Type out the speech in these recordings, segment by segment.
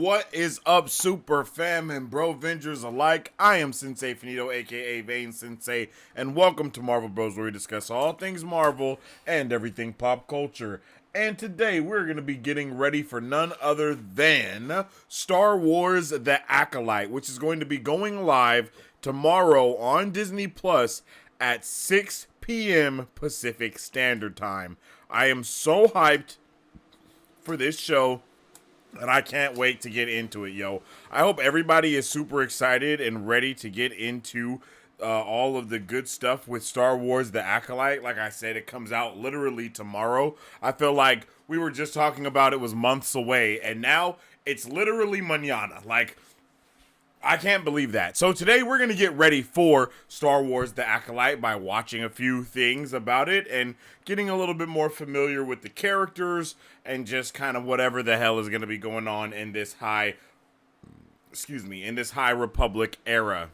What is up, super fam and bro vengers alike? I am Sensei Finito, aka Vane Sensei, and welcome to Marvel Bros, where we discuss all things Marvel and everything pop culture. And today we're going to be getting ready for none other than Star Wars The Acolyte, which is going to be going live tomorrow on Disney Plus at 6 p.m. Pacific Standard Time. I am so hyped for this show, and I can't wait to get into it, yo. I hope everybody is super excited and ready to get into all of the good stuff with Star Wars The Acolyte. Like I said, it comes out literally tomorrow. I feel like we were just talking about it was months away, and now it's literally mañana. Like, I can't believe that. So today we're going to get ready for Star Wars The Acolyte by watching a few things about it and getting a little bit more familiar with the characters and just kind of whatever the hell is going to be going on in this High Republic era.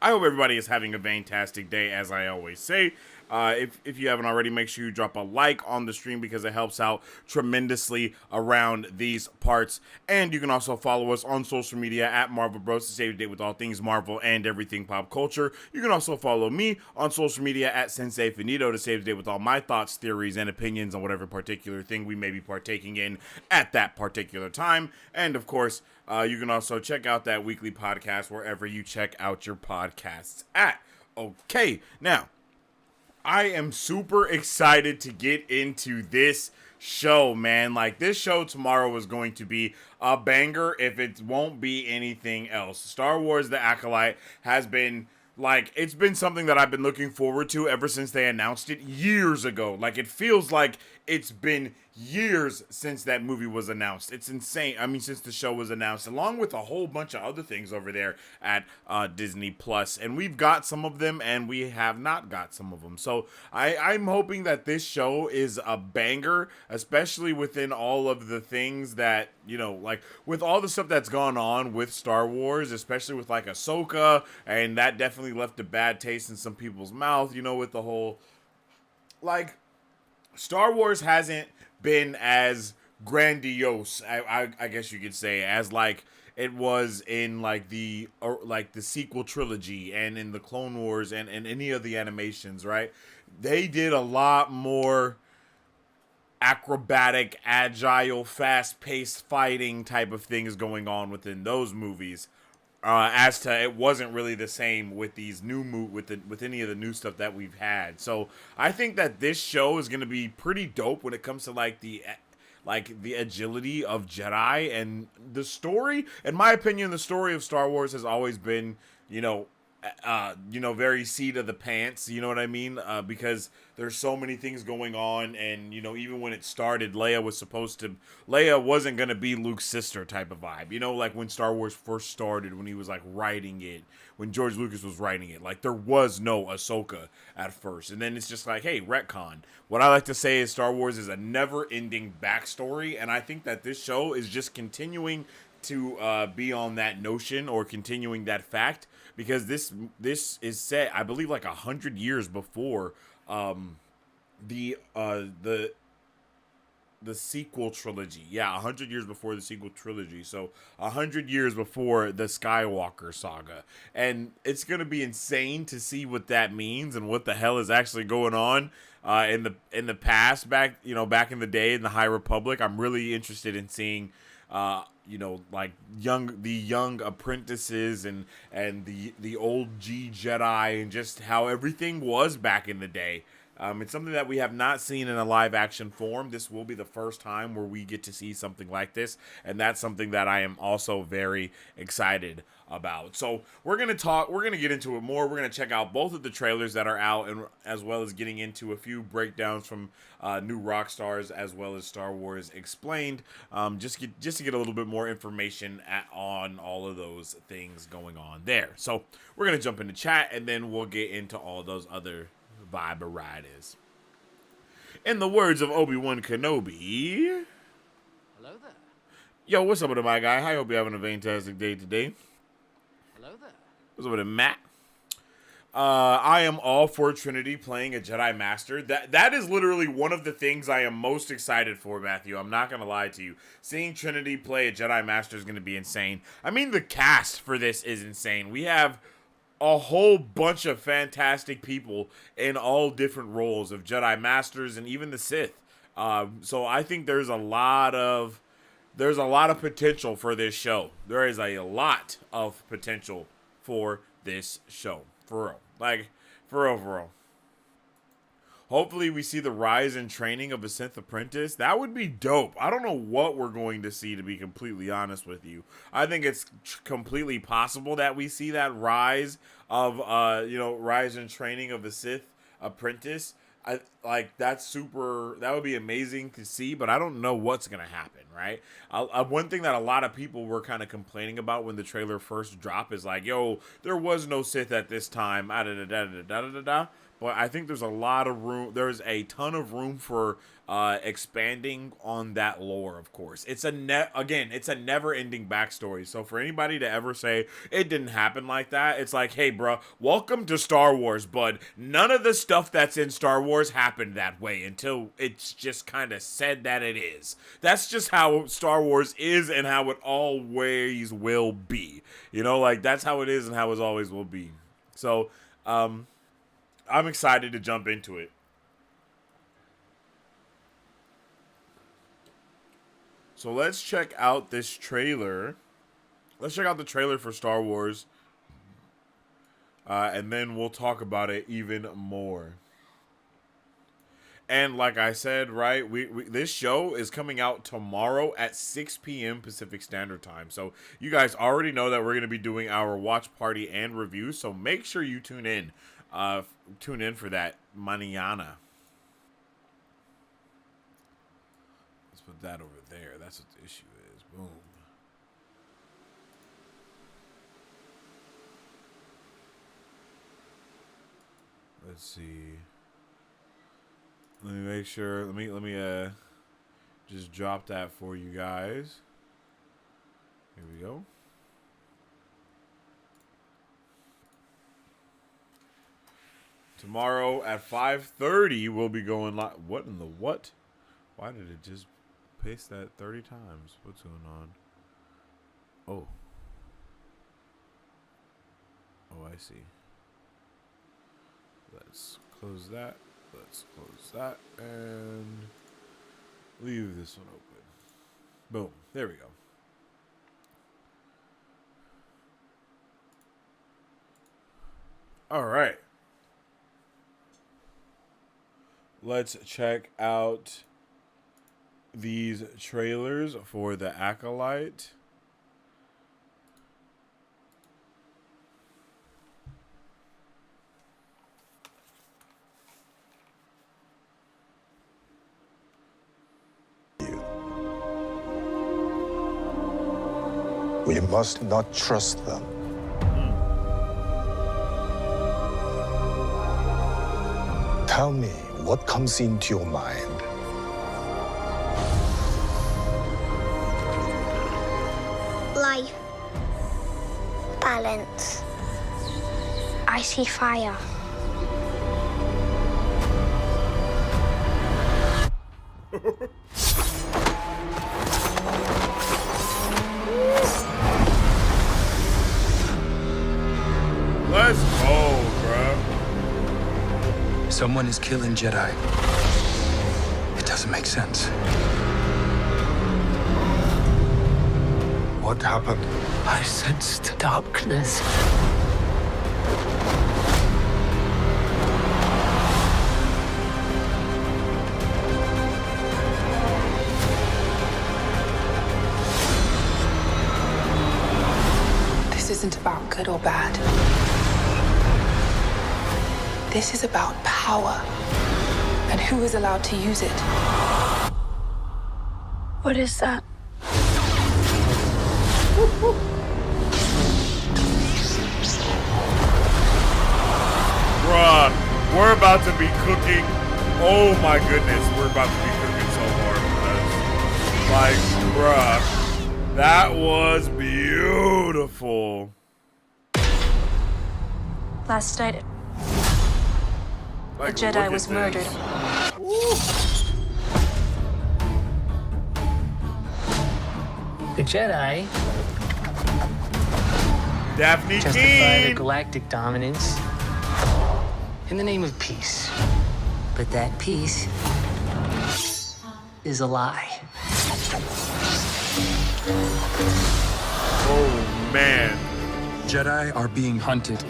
I hope everybody is having a fantastic day, as I always say. If you haven't already, make sure you drop a like on the stream because it helps out tremendously around these parts. And you can also follow us on social media at Marvel Bros to stay up to date with all things Marvel and everything pop culture. You can also follow me on social media at Sensei Finito to stay up to date with all my thoughts, theories, and opinions on whatever particular thing we may be partaking in at that particular time. And of course, you can also check out that weekly podcast wherever you check out your podcasts at. Okay, now, I am super excited to get into this show, man. Like, this show tomorrow is going to be a banger if it won't be anything else. Star Wars The Acolyte has been, like, it's been something that I've been looking forward to ever since they announced it years ago. Like, it feels like it's been years since that movie was announced. It's insane. I mean, since the show was announced, along with a whole bunch of other things over there at Disney Plus. And we've got some of them, and we have not got some of them. So I'm hoping that this show is a banger, especially within all of the things that, you know, like with all the stuff that's gone on with Star Wars, especially with like Ahsoka, and that definitely left a bad taste in some people's mouth, you know, with the whole, like, Star Wars hasn't been as grandiose, I guess you could say, as like it was in like the sequel trilogy and in the Clone Wars and any of the animations, right? They did a lot more acrobatic, agile, fast-paced fighting type of things going on within those movies. As to it wasn't really the same with these new with any of the new stuff that we've had. So I think that this show is going to be pretty dope when it comes to like the agility of Jedi and the story. In my opinion, the story of Star Wars has always been, very seat of the pants, you know what I mean? Because there's so many things going on, and, you know, even when it started, Leia wasn't going to be Luke's sister type of vibe, you know, like when Star Wars first started, when he was, like, writing it, when George Lucas was writing it, like, there was no Ahsoka at first, and then it's just like, hey, retcon. What I like to say is Star Wars is a never-ending backstory, and I think that this show is just continuing to be on that notion or continuing that fact, because this is set, I believe, like 100 years before the sequel trilogy. Yeah, 100 years before the sequel trilogy. So 100 years before the Skywalker saga, and it's gonna be insane to see what that means and what the hell is actually going on in the past, back in the day in the High Republic. I'm really interested in seeing like the young apprentices and the old Jedi and just how everything was back in the day. It's something that we have not seen in a live action form. This will be the first time where we get to see something like this, and that's something that I am also very excited about. So we're going to get into it more. We're going to check out both of the trailers that are out, and as well as getting into a few breakdowns from new rock stars, as well as Star Wars Explained, just to get a little bit more information on all of those things going on there. So we're going to jump into chat, and then we'll get into all those other vibe is. In the words of Obi-Wan Kenobi, hello there. Yo, what's up with my guy? I hope you're having a fantastic day today. Hello there. What's up with Matt? I am all for Trinity playing a Jedi Master. That is literally one of the things I am most excited for, Matthew. I'm not gonna lie to you. Seeing Trinity play a Jedi Master is gonna be insane. I mean, the cast for this is insane. We have a whole bunch of fantastic people in all different roles of Jedi Masters and even the Sith. So I think there's a lot of potential for this show. There is a lot of potential for this show. For real. Like, for real. Hopefully we see the rise and training of a Sith apprentice. That would be dope. I don't know what we're going to see, to be completely honest with you. I think it's completely possible that we see that rise of, rise and training of the Sith apprentice. That would be amazing to see, but I don't know what's going to happen, right? One thing that a lot of people were kind of complaining about when the trailer first dropped is like, yo, there was no Sith at this time, but I think there's a lot of room. There's a ton of room for expanding on that lore. Of course, it's a never-ending backstory. So for anybody to ever say it didn't happen like that, it's like, hey, bro, welcome to Star Wars, bud. None of the stuff that's in Star Wars happened that way until it's just kind of said that it is. That's just how Star Wars is and how it always will be. That's how it is and how it always will be. So, I'm excited to jump into it. So let's check out this trailer. Let's check out the trailer for Star Wars. And then we'll talk about it even more. And like I said, right, this show is coming out tomorrow at 6 p.m. Pacific Standard Time. So you guys already know that we're going to be doing our watch party and review. So make sure you tune in. Tune in for that mañana. Let's put that over there. That's what the issue is. Boom. Let's see. Let me make sure. Let me just drop that for you guys. Here we go. Tomorrow at 5:30, we'll be going live. What in the what? Why did it just paste that 30 times? What's going on? Oh. Oh, I see. Let's close that. Let's close that. And leave this one open. Boom. There we go. All right. Let's check out these trailers for the Acolyte. We must not trust them. Tell me what comes into your mind. Life. Balance. I see fire. Let's go, bro. Someone is killing Jedi. It doesn't make sense. What happened? I sensed darkness. This isn't about good or bad. This is about power and who is allowed to use it. What is that? Bruh, we're about to be cooking. Oh my goodness, we're about to be cooking so hard. Bruh, that was beautiful. Last night, Like, The look Jedi at was this. murdered. The Jedi Daphne justify their Keane. galactic dominance in the name of peace. But that peace is a lie. Oh man. Jedi are being hunted.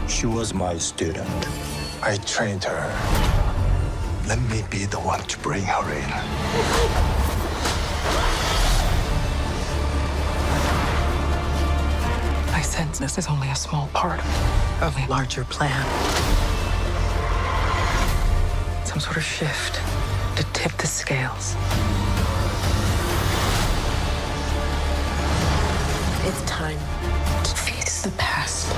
She was my student. I trained her. Let me be the one to bring her in. I sense this is only a small part of a larger plan. Some sort of shift to tip the scales. It's time to face the past.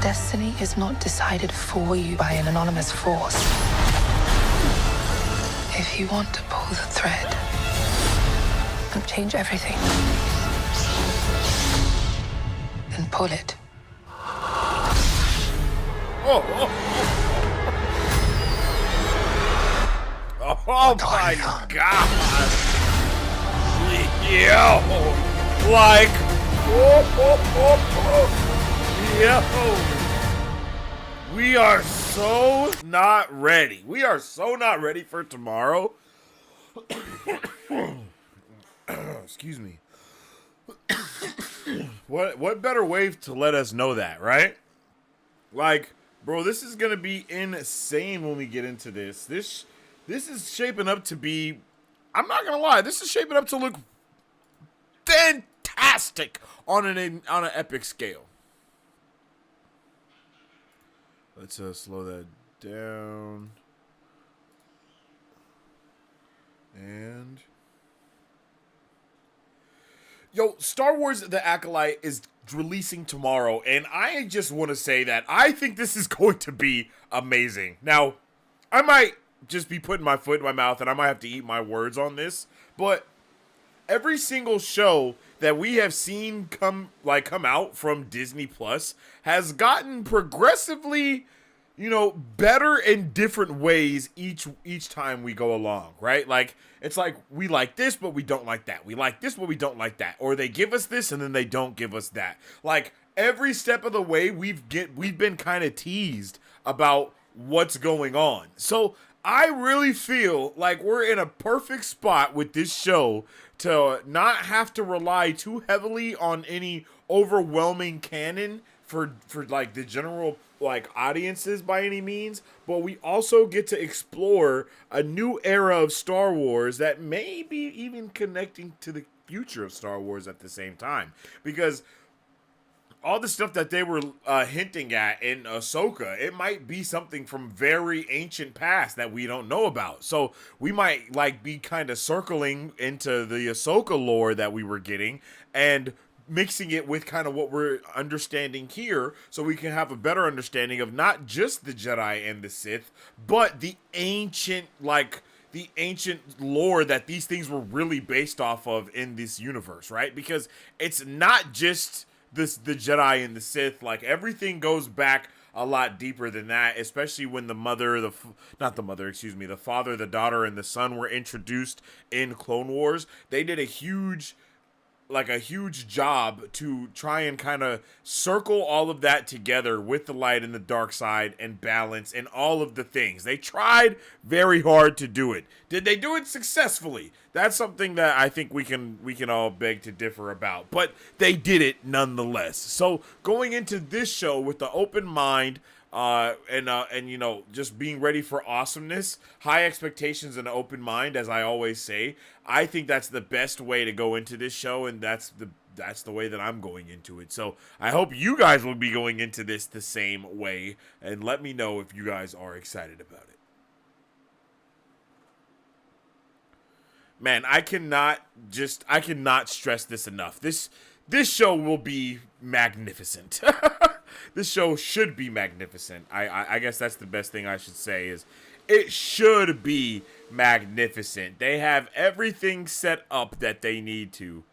Destiny is not decided for you by an anonymous force. If you want to pull the thread and change everything, then pull it. Oh, oh, oh. Oh my god. Yo. Like. Oh, oh, oh, oh. Yo. We are so not ready. We are so not ready for tomorrow. Excuse me. What better way to let us know that, right? Like, bro, this is gonna be insane when we get into this. This is shaping up to be, I'm not gonna lie, this is shaping up to look fantastic on an epic scale. Let's slow that down. And yo, Star Wars The Acolyte is releasing tomorrow, and I just want to say that I think this is going to be amazing. Now, I might just be putting my foot in my mouth, and I might have to eat my words on this, but every single show that we have seen come out from Disney Plus has gotten progressively, better in different ways each time we go along, right? Like, it's like we like this, but we don't like that. We like this, but we don't like that. Or they give us this and then they don't give us that. Like, every step of the way we've been kind of teased about what's going on. So I really feel like we're in a perfect spot with this show to not have to rely too heavily on any overwhelming canon for like the general like audiences by any means, but we also get to explore a new era of Star Wars that may be even connecting to the future of Star Wars at the same time, because all the stuff that they were hinting at in Ahsoka, it might be something from very ancient past that we don't know about. So we might like be kind of circling into the Ahsoka lore that we were getting and mixing it with kind of what we're understanding here, so we can have a better understanding of not just the Jedi and the Sith, but the ancient lore that these things were really based off of in this universe, right? Because it's not just the Jedi and the Sith. Like, everything goes back a lot deeper than that, especially when the father, the daughter, and the son were introduced in Clone Wars. They did a huge job to try and kind of circle all of that together with the light and the dark side and balance and all of the things. They tried very hard to do it. Did they do it successfully? That's something that I think we can all beg to differ about, but they did it nonetheless. So going into this show with the open mind, and just being ready for awesomeness, high expectations and an open mind, as I always say, I think that's the best way to go into this show, and that's the way that I'm going into it. So I hope you guys will be going into this the same way, and let me know if you guys are excited about it. Man, I cannot stress this enough. This show will be magnificent. This show should be magnificent. I guess that's the best thing I should say is it should be magnificent. They have everything set up that they need to.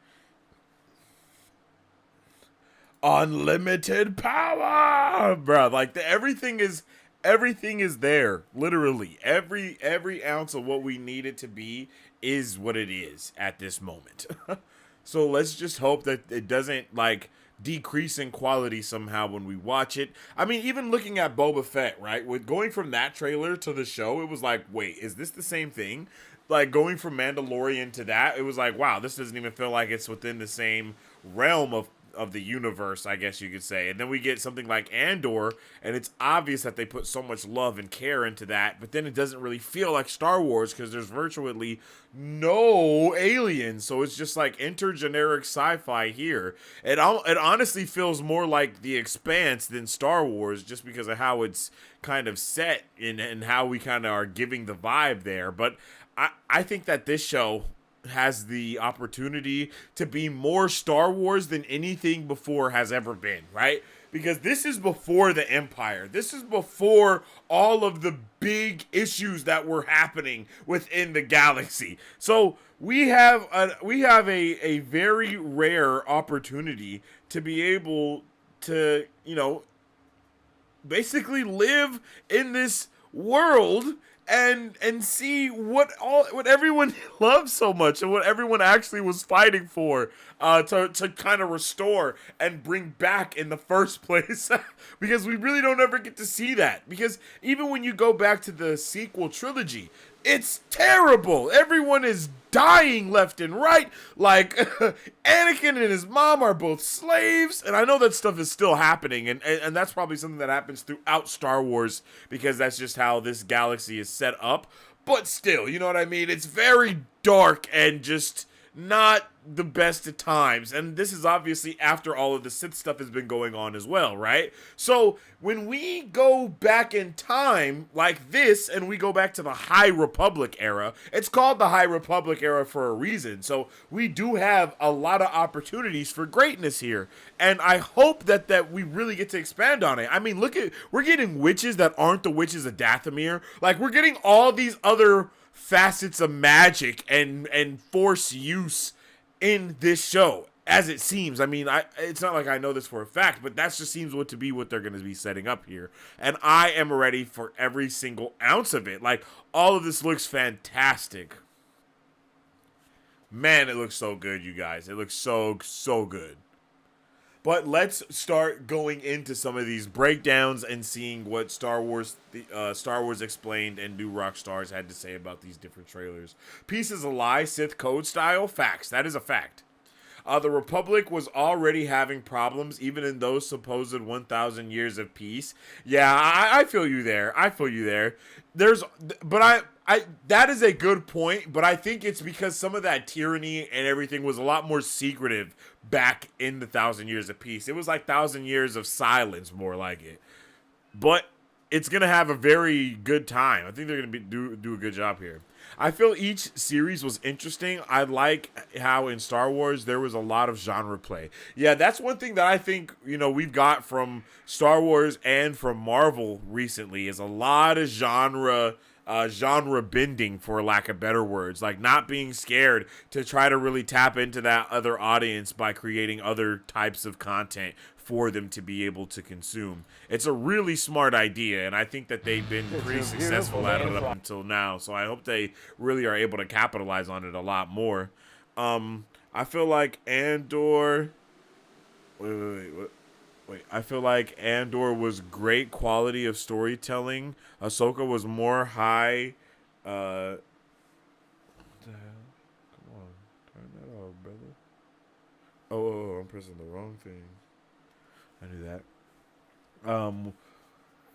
Unlimited power, bro. Like everything is there. Literally, every ounce of what we need it to be is what it is at this moment. So let's just hope that it doesn't like decrease in quality somehow when we watch it. I mean, even looking at Boba Fett, right? With going from that trailer to the show, it was like, wait, is this the same thing? Like going from Mandalorian to that, it was like, wow, this doesn't even feel like it's within the same realm of the universe, I guess you could say. And then we get something like Andor, and it's obvious that they put so much love and care into that, but then it doesn't really feel like Star Wars because there's virtually no aliens, so it's just like intergeneric sci-fi here. It honestly feels more like The Expanse than Star Wars, just because of how it's kind of set and how we kind of are giving the vibe there. But I think that this show has the opportunity to be more Star Wars than anything before has ever been, right? Because this is before the Empire. This is before all of the big issues that were happening within the galaxy. So we have a very rare opportunity to be able to, you know, basically live in this world and see what everyone loves so much and what everyone actually was fighting for to kind of restore and bring back in the first place. Because we really don't ever get to see that. Because even when you go back to the sequel trilogy, it's terrible. Everyone is dying left and right. Like, Anakin and his mom are both slaves. And I know that stuff is still happening. And that's probably something that happens throughout Star Wars, because that's just how this galaxy is set up. But still, you know what I mean? It's very dark and just not the best at times. And this is obviously after all of the Sith stuff has been going on as well, right? So when we go back in time like this and we go back to the High Republic era, it's called the High Republic era for a reason. So we do have a lot of opportunities for greatness here. And I hope that we really get to expand on it. I mean, we're getting witches that aren't the witches of Dathomir. Like, we're getting all these other facets of magic and force use in this show, as it seems. I mean, it's not like I know this for a fact, but that just seems to be what they're going to be setting up here. And I am ready for every single ounce of it. Like, all of this looks fantastic. Man, it looks so good, you guys. It looks so good. But let's start going into some of these breakdowns and seeing what Star Wars Explained and New Rockstars had to say about these different trailers. Peace is a lie, Sith code style. Facts. That is a fact. The Republic was already having problems, even in those supposed 1,000 years of peace. Yeah, I feel you there. That is a good point, but I think it's because some of that tyranny and everything was a lot more secretive back in the 1,000 years of peace. It was like 1,000 years of silence, more like it. But it's gonna have a very good time. I think they're gonna do a good job here. I feel each series was interesting. I like how in Star Wars there was a lot of genre play. Yeah, that's one thing that I think, you know, we've got from Star Wars and from Marvel recently, is a lot of genre bending, for lack of better words, like not being scared to try to really tap into that other audience by creating other types of content for them to be able to consume. It's a really smart idea, and I think that they've been pretty successful at it up until now, so I hope they really are able to capitalize on it a lot more. I feel like Andor... Wait, I feel like Andor was great quality of storytelling. Ahsoka was more high. What the hell? Come on, turn that off, brother. Oh, I'm pressing the wrong thing. I knew that.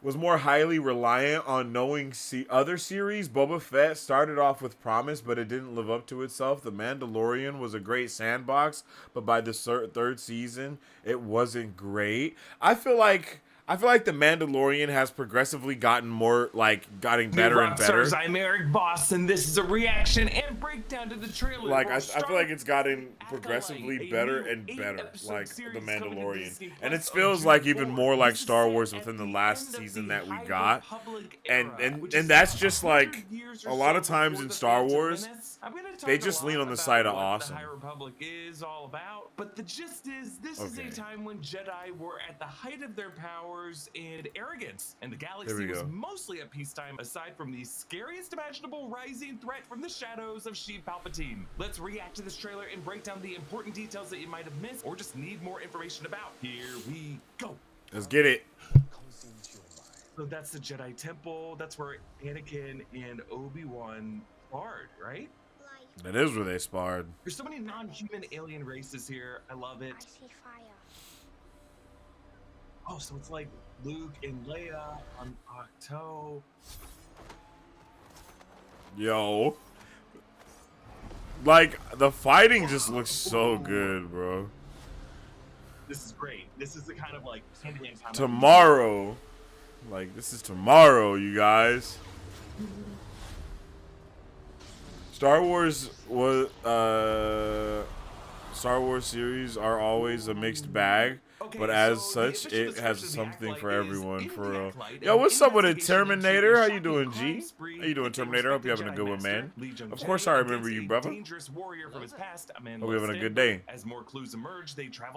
Was more highly reliant on knowing other series. Boba Fett started off with promise, but it didn't live up to itself. The Mandalorian was a great sandbox, but by the third season, it wasn't great. I feel like I feel like the Mandalorian has progressively gotten more getting better and better. I'm Eric Boss, and this is a reaction and breakdown to the trailer. Like I feel like it's gotten progressively better and better, like the Mandalorian, and it feels like even more like Star Wars within the last season that we got, and that's just like a lot of times in Star Wars, they just lean on the side of awesome. The High Republic is all about, but the gist is this is a time when Jedi were at the height of their powers and arrogance, and the galaxy was mostly at peacetime aside from the scariest imaginable rising threat from the shadows of Sheev Palpatine. Let's react to this trailer and break down the important details that you might have missed or just need more information about. Here we go. Let's get it. So that's the Jedi Temple. That's where Anakin and Obi-Wan sparred, right? That is where they sparred. There's so many non-human alien races here. I love it. I see fire. Oh, so it's like Luke and Leia on Octo. Yo. Like, the fighting just looks so good, bro. This is great. This is the kind of like hand-to-hand combat. Tomorrow. Like, this is tomorrow, you guys. Star Wars series are always a mixed bag, but as such, it has something for everyone, for real. Yo, what's up with it, Terminator? How you doing, G? How you doing, Terminator? Hope you're having a good one, man. Of course I remember you, brother. Hope you're having a good day.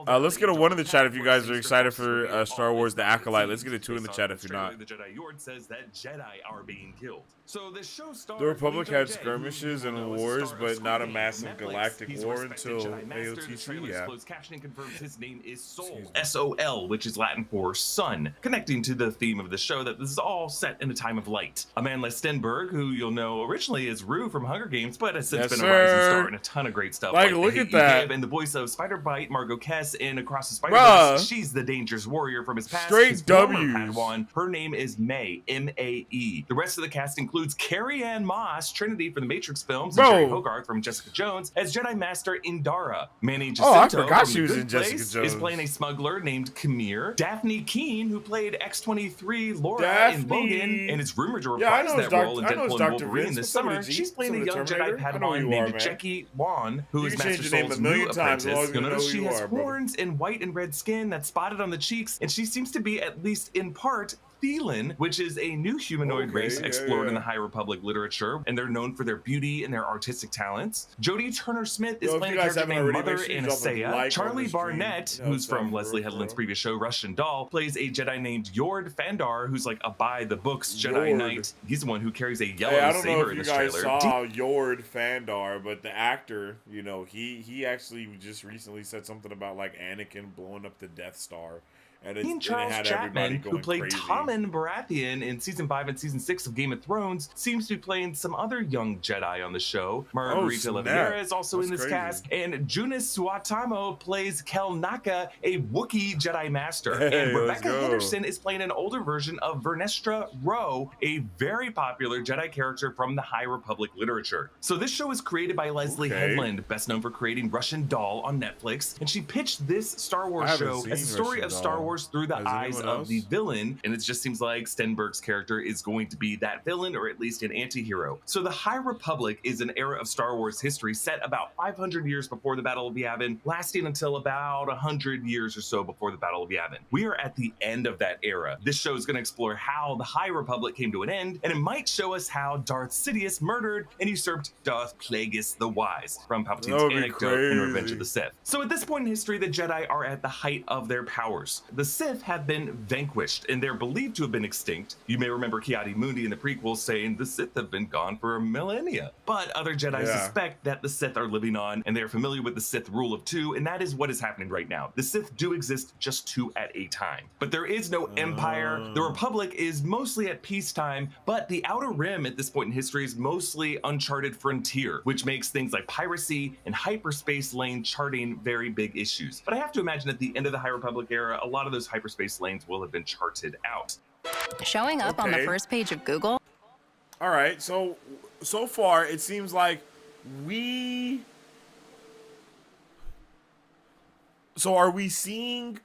Let's get a 1 in the chat if you guys are excited for Star Wars The Acolyte. Let's get a 2 in the chat if you're not. The Jedi Yord says that Jedi are being killed. So this show stars The Republic had skirmishes and wars, but not a massive galactic war until AOTC, yeah. Closed captioning confirms his name is Sol, S-O-L, which is Latin for sun, connecting to the theme of the show that this is all set in a time of light. Amanda Stenberg, who you'll know originally as Rue from Hunger Games, but has since been a rising star and a ton of great stuff. Like look at that. And the voice of Spider-Bite, Margot Kess, in Across the Spider-Verse, she's the dangerous warrior from his past. Straight W's. Padawan. Her name is May, M-A-E. The rest of the cast includes Carrie Ann Moss, Trinity from the Matrix films, and Jerry Hogarth from Jessica Jones as Jedi Master Indara. Manny Jacinto I forgot she was in Jessica Jones. Is playing a smuggler named Kamir. Daphne Keene, who played X-23 Laura in Logan, and is rumored to reprise that role in Deadpool and Wolverine this summer. She's playing a young Jedi Padawan named Jackie Wan, who is Master Soul's new apprentice. You'll notice she has horns and white and red skin that's spotted on the cheeks, and she seems to be, at least in part, Thelan, which is a new humanoid race explored in the High Republic literature, and they're known for their beauty and their artistic talents. Jodie Turner-Smith is playing a character named Mother Anastasia. Charlie Barnett, who's from Leslie Headland's previous show Russian Doll, plays a Jedi named Yord Fandar, who's like a by the books Jedi Knight. He's the one who carries a yellow saber in this trailer. I don't know if you guys saw Yord Fandar, but the actor, you know, he actually just recently said something about like Anakin blowing up the Death Star. And Charles Chapman, who played Tommen Baratheon in Season 5 and Season 6 of Game of Thrones, seems to be playing some other young Jedi on the show. Margarita Oliveira is also in this cast, and Junis Suatamo plays Kel Naka, a Wookiee Jedi Master. And Rebecca Henderson is playing an older version of Vernestra Rwoh, a very popular Jedi character from the High Republic literature. So this show is created by Leslie Headland, best known for creating Russian Doll on Netflix, and she pitched this Star Wars show as a story of Star Wars through the eyes of the villain, and it just seems like Stenberg's character is going to be that villain, or at least an anti-hero. So the High Republic is an era of Star Wars history set about 500 years before the Battle of Yavin, lasting until about 100 years or so before the Battle of Yavin. We are at the end of that era. This show is going to explore how the High Republic came to an end, and it might show us how Darth Sidious murdered and usurped Darth Plagueis the Wise from Palpatine's anecdote in Revenge of the Sith. So at this point in history, the Jedi are at the height of their powers. The Sith have been vanquished, and they're believed to have been extinct. You may remember Ki-Adi-Mundi in the prequels saying the Sith have been gone for millennia. But other Jedi suspect that the Sith are living on, and they're familiar with the Sith rule of two, and that is what is happening right now. The Sith do exist just two at a time. But there is no empire. The Republic is mostly at peacetime, but the Outer Rim at this point in history is mostly uncharted frontier, which makes things like piracy and hyperspace lane charting very big issues. But I have to imagine at the end of the High Republic era, a lot of those hyperspace lanes will have been charted out. Showing up on the first page of Google. All right, so far it seems like So are we seeing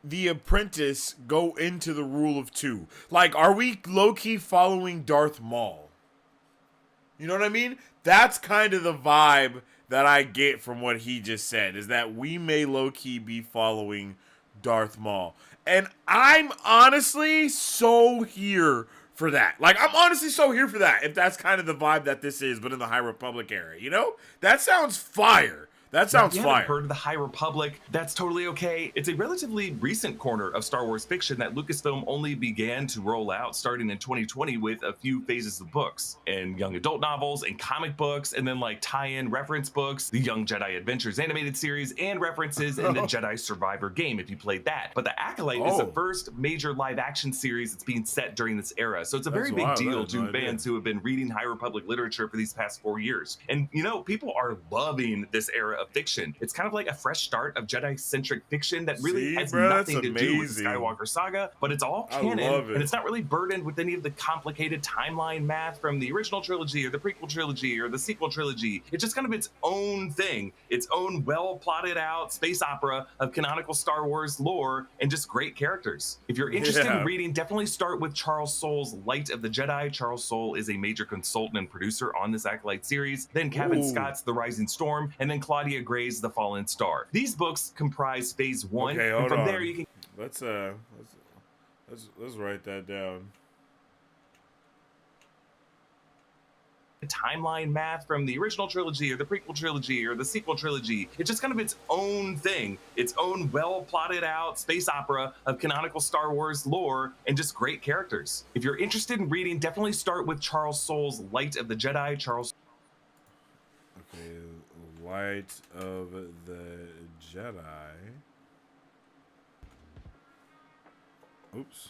the apprentice go into the rule of two? Like, are we low-key following Darth Maul? You know what I mean? That's kind of the vibe that I get from what he just said, is that we may low-key be following Darth Maul. And I'm honestly so here for that. Like, I'm honestly so here for that, if that's kind of the vibe that this is, but in the High Republic era, you know? That sounds fire. That sounds fire. Heard of the High Republic? That's totally okay. It's a relatively recent corner of Star Wars fiction that Lucasfilm only began to roll out starting in 2020 with a few phases of books and young adult novels and comic books, and then like tie-in reference books, the Young Jedi Adventures animated series, and references in the Jedi Survivor game if you played that. But the Acolyte is the first major live action series that's being set during this era. So it's a very big deal to fans who have been reading High Republic literature for these past 4 years. And you know, people are loving this era of fiction. It's kind of like a fresh start of Jedi-centric fiction that really has nothing to do with the Skywalker saga, but it's all canon, and it's not really burdened with any of the complicated timeline math from the original trilogy or the prequel trilogy or the sequel trilogy. It's just kind of its own thing, its own well-plotted out space opera of canonical Star Wars lore and just great characters. If you're interested in reading, definitely start with Charles Soule's Light of the Jedi. Charles Soule is a major consultant and producer on this Acolyte series, then Kevin Scott's The Rising Storm, and then Claudia Gray's The Fallen Star. These books comprise phase 1, and from there you can... Let's write that down. Timeline math from the original trilogy or the prequel trilogy or the sequel trilogy. It's just kind of its own thing, its own well-plotted out space opera of canonical Star Wars lore and just great characters. If you're interested in reading, definitely start with Charles Soule's Light of the Jedi. Okay, Light of the Jedi. Oops.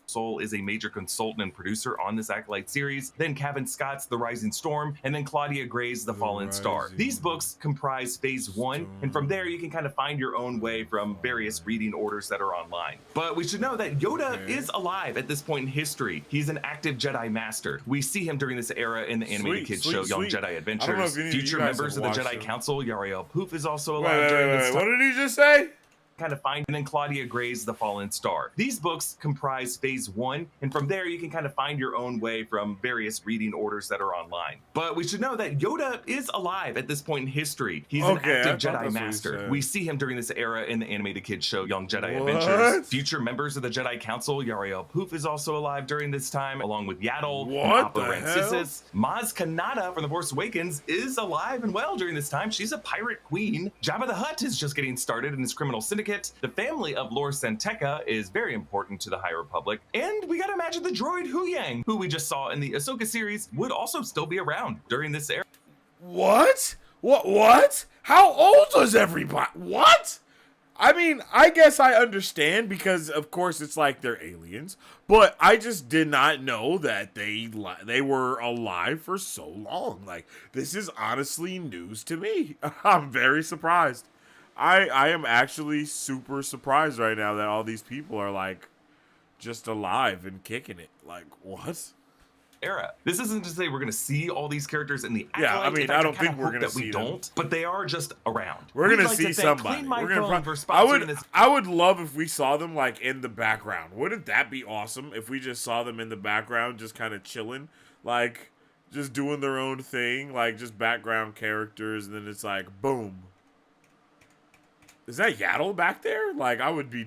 Soule is a major consultant and producer on this Acolyte series, then Kevin Scott's The Rising Storm, and then Claudia Gray's The Fallen Star. These books comprise phase 1, and from there you can kind of find your own way from various reading orders that are online. But we should know that Yoda is alive at this point in history. He's an active Jedi Master. We see him during this era in the animated kids show Young Jedi Adventures. Future members of the Jedi Council, Yariel Poof is also alive during this time. What did he just say? Kind of find, and then Claudia Gray's The Fallen Star. These books comprise phase 1, and from there you can kind of find your own way from various reading orders that are online. But we should know that Yoda is alive at this point in history. He's an active Jedi Master. We see him during this era in the animated kids show Young Jedi Adventures. Future members of the Jedi Council, Yariel Poof is also alive during this time, along with Yaddle and Appa Rancisis. Maz Kanata from The Force Awakens is alive and well during this time. She's a pirate queen. Jabba the Hutt is just getting started in his criminal syndicate. The family of Lor San Tekka is very important to the High Republic, and we gotta imagine the droid Huyang, who we just saw in the Ahsoka series, would also still be around during this era. What? What? How old was everybody? What? I mean, I guess I understand because, of course, it's like they're aliens, but I just did not know that they were alive for so long. Like, this is honestly news to me. I'm very surprised. I am actually super surprised right now that all these people are like just alive and kicking it. Like, what? Era. This isn't to say we're going to see all these characters in the Acolyte. Yeah, I mean, I don't think we're going to see them. Don't, but they are just around. We're going to see somebody. I would love if we saw them like in the background. Wouldn't that be awesome if we just saw them in the background just kind of chilling, like just doing their own thing, like just background characters, and then it's like boom. Is that Yaddle back there? Like, I would be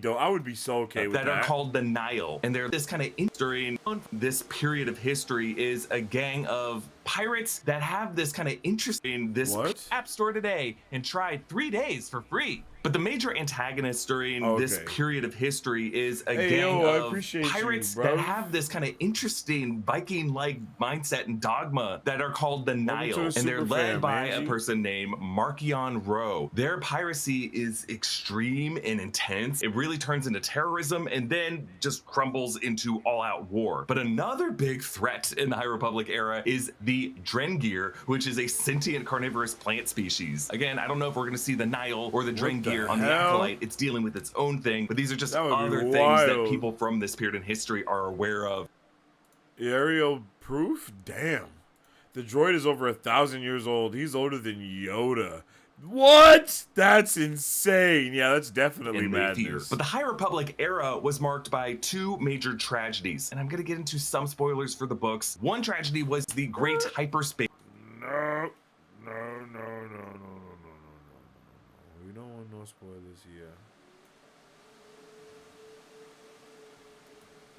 so okay with that. That are called the Nile, and they're this kind of during this period of history is a gang of pirates that have this kind of interest in this app store today and tried 3 days for free. But the major antagonist during this period of history is a gang of pirates that have this kind of interesting Viking-like mindset and dogma that are called the Nile, and they're led by a person named Markion Rowe. Their piracy is extreme and intense. It really turns into terrorism and then just crumbles into all-out war. But another big threat in the High Republic era is the Drengir, which is a sentient carnivorous plant species. Again, I don't know if we're going to see the Nile or the Drengir on the Acolyte. It's dealing with its own thing, but these are just other things that people from this period in history are aware of. Aerial proof? Damn. The droid is over 1,000 years old. He's older than Yoda. What? That's insane. Yeah, that's definitely madness. But the High Republic era was marked by two major tragedies, and I'm going to get into some spoilers for the books. One tragedy was the Great Hyperspace. No. We don't want no spoilers here.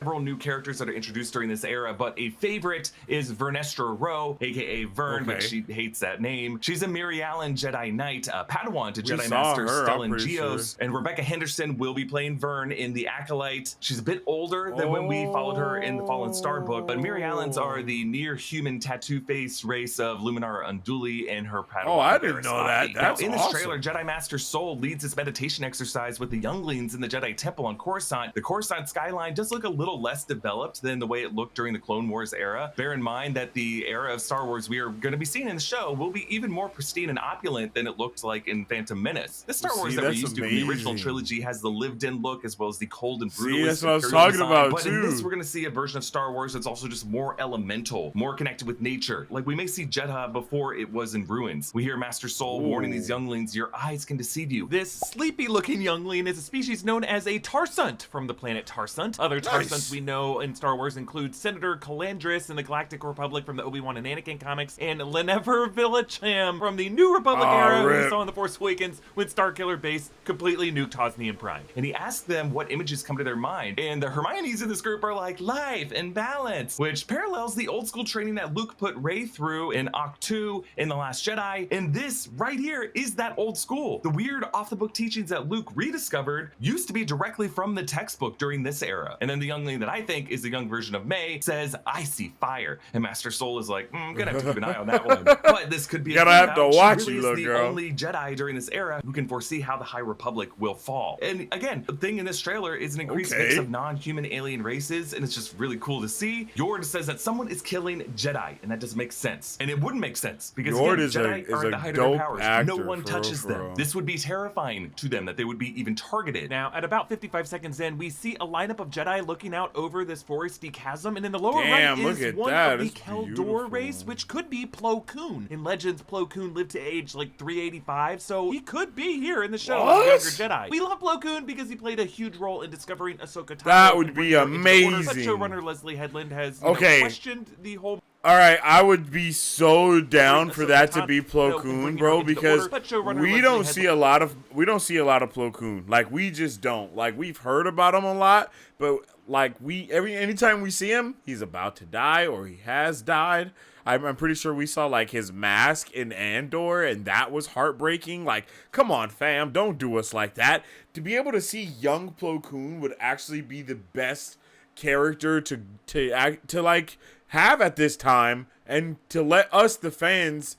Several new characters that are introduced during this era, but a favorite is Vernestra Rowe, aka Vern, but she hates that name. She's a Mary Allen Jedi Knight, Padawan to Jedi Master Stellan Gios, and Rebecca Henderson will be playing Vern in The Acolyte. She's a bit older than when we followed her in the Fallen Star book, but Mary Allens are the near-human tattoo-faced race of Luminara Unduli and her Padawan. Oh, I didn't know that. That's in this awesome. trailer, Jedi Master Soul leads this meditation exercise with the younglings in the Jedi Temple on Coruscant. The Coruscant skyline does look a little less developed than the way it looked during the Clone Wars era. Bear in mind that the era of Star Wars we are going to be seeing in the show will be even more pristine and opulent than it looked like in Phantom Menace. The Star Wars that we're used to in the original trilogy has the lived-in look as well as the cold and brutalist. That's what I was talking about but too. in this, we're going to see a version of Star Wars that's also just more elemental, more connected with nature. Like we may see Jedha before it was in ruins. We hear Master Soul warning these younglings, your eyes can deceive you. This sleepy-looking youngling is a species known as a Tarsunt from the planet Tarsunt. Other Tarsunts we know in Star Wars include Senator Calandris in the Galactic Republic from the Obi-Wan and Anakin comics, and Lennever Villacham from the New Republic era we saw in The Force Awakens when Starkiller Base completely nuked Hosnian Prime. And he asked them what images come to their mind, and the Hermiones in this group are like life and balance, which parallels the old school training that Luke put Rey through in Octu in The Last Jedi, and this right here is that old school. The weird off-the-book teachings that Luke rediscovered used to be directly from the textbook during this era. And then the youngling that I think is the young version of May says, I see fire. And Master Soul is like, I'm gonna have to keep an eye on that one. But this could be gotta have to watch she you, really is the girl. only Jedi during this era who can foresee how the High Republic will fall. And again, the thing in this trailer is an increased mix of non-human alien races, and it's just really cool to see. Yord says that someone is killing Jedi, and that doesn't make sense. And it wouldn't make sense because Yord again, Jedi are at the height of their powers. No one touches them. Real. This would be terrifying to them that they would be even targeted. Now, at about 55 seconds in, we see a lineup of Jedi looking out over this foresty chasm, and in the lower right is one of the Keldor race, which could be Plo Koon. In Legends, Plo Koon lived to age like 385, so he could be here in the show as a younger Jedi. We love Plo Koon because he played a huge role in discovering Ahsoka Tano. That would be amazing. But showrunner Leslie Headland has questioned the whole... All right, I would be so down for that to be Plo Koon, bro, because we don't see a lot of Plo Koon. Like we just don't. Like we've heard about him a lot, but like anytime we see him, he's about to die or he has died. I'm pretty sure we saw like his mask in Andor, and that was heartbreaking. Like, come on, fam, don't do us like that. To be able to see young Plo Koon would actually be the best character to like have at this time, and to let us the fans,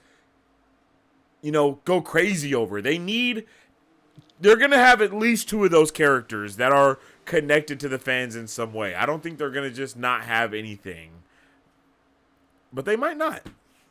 you know, go crazy over. They're gonna have at least two of those characters that are connected to the fans in some way. I don't think they're gonna just not have anything, but they might not.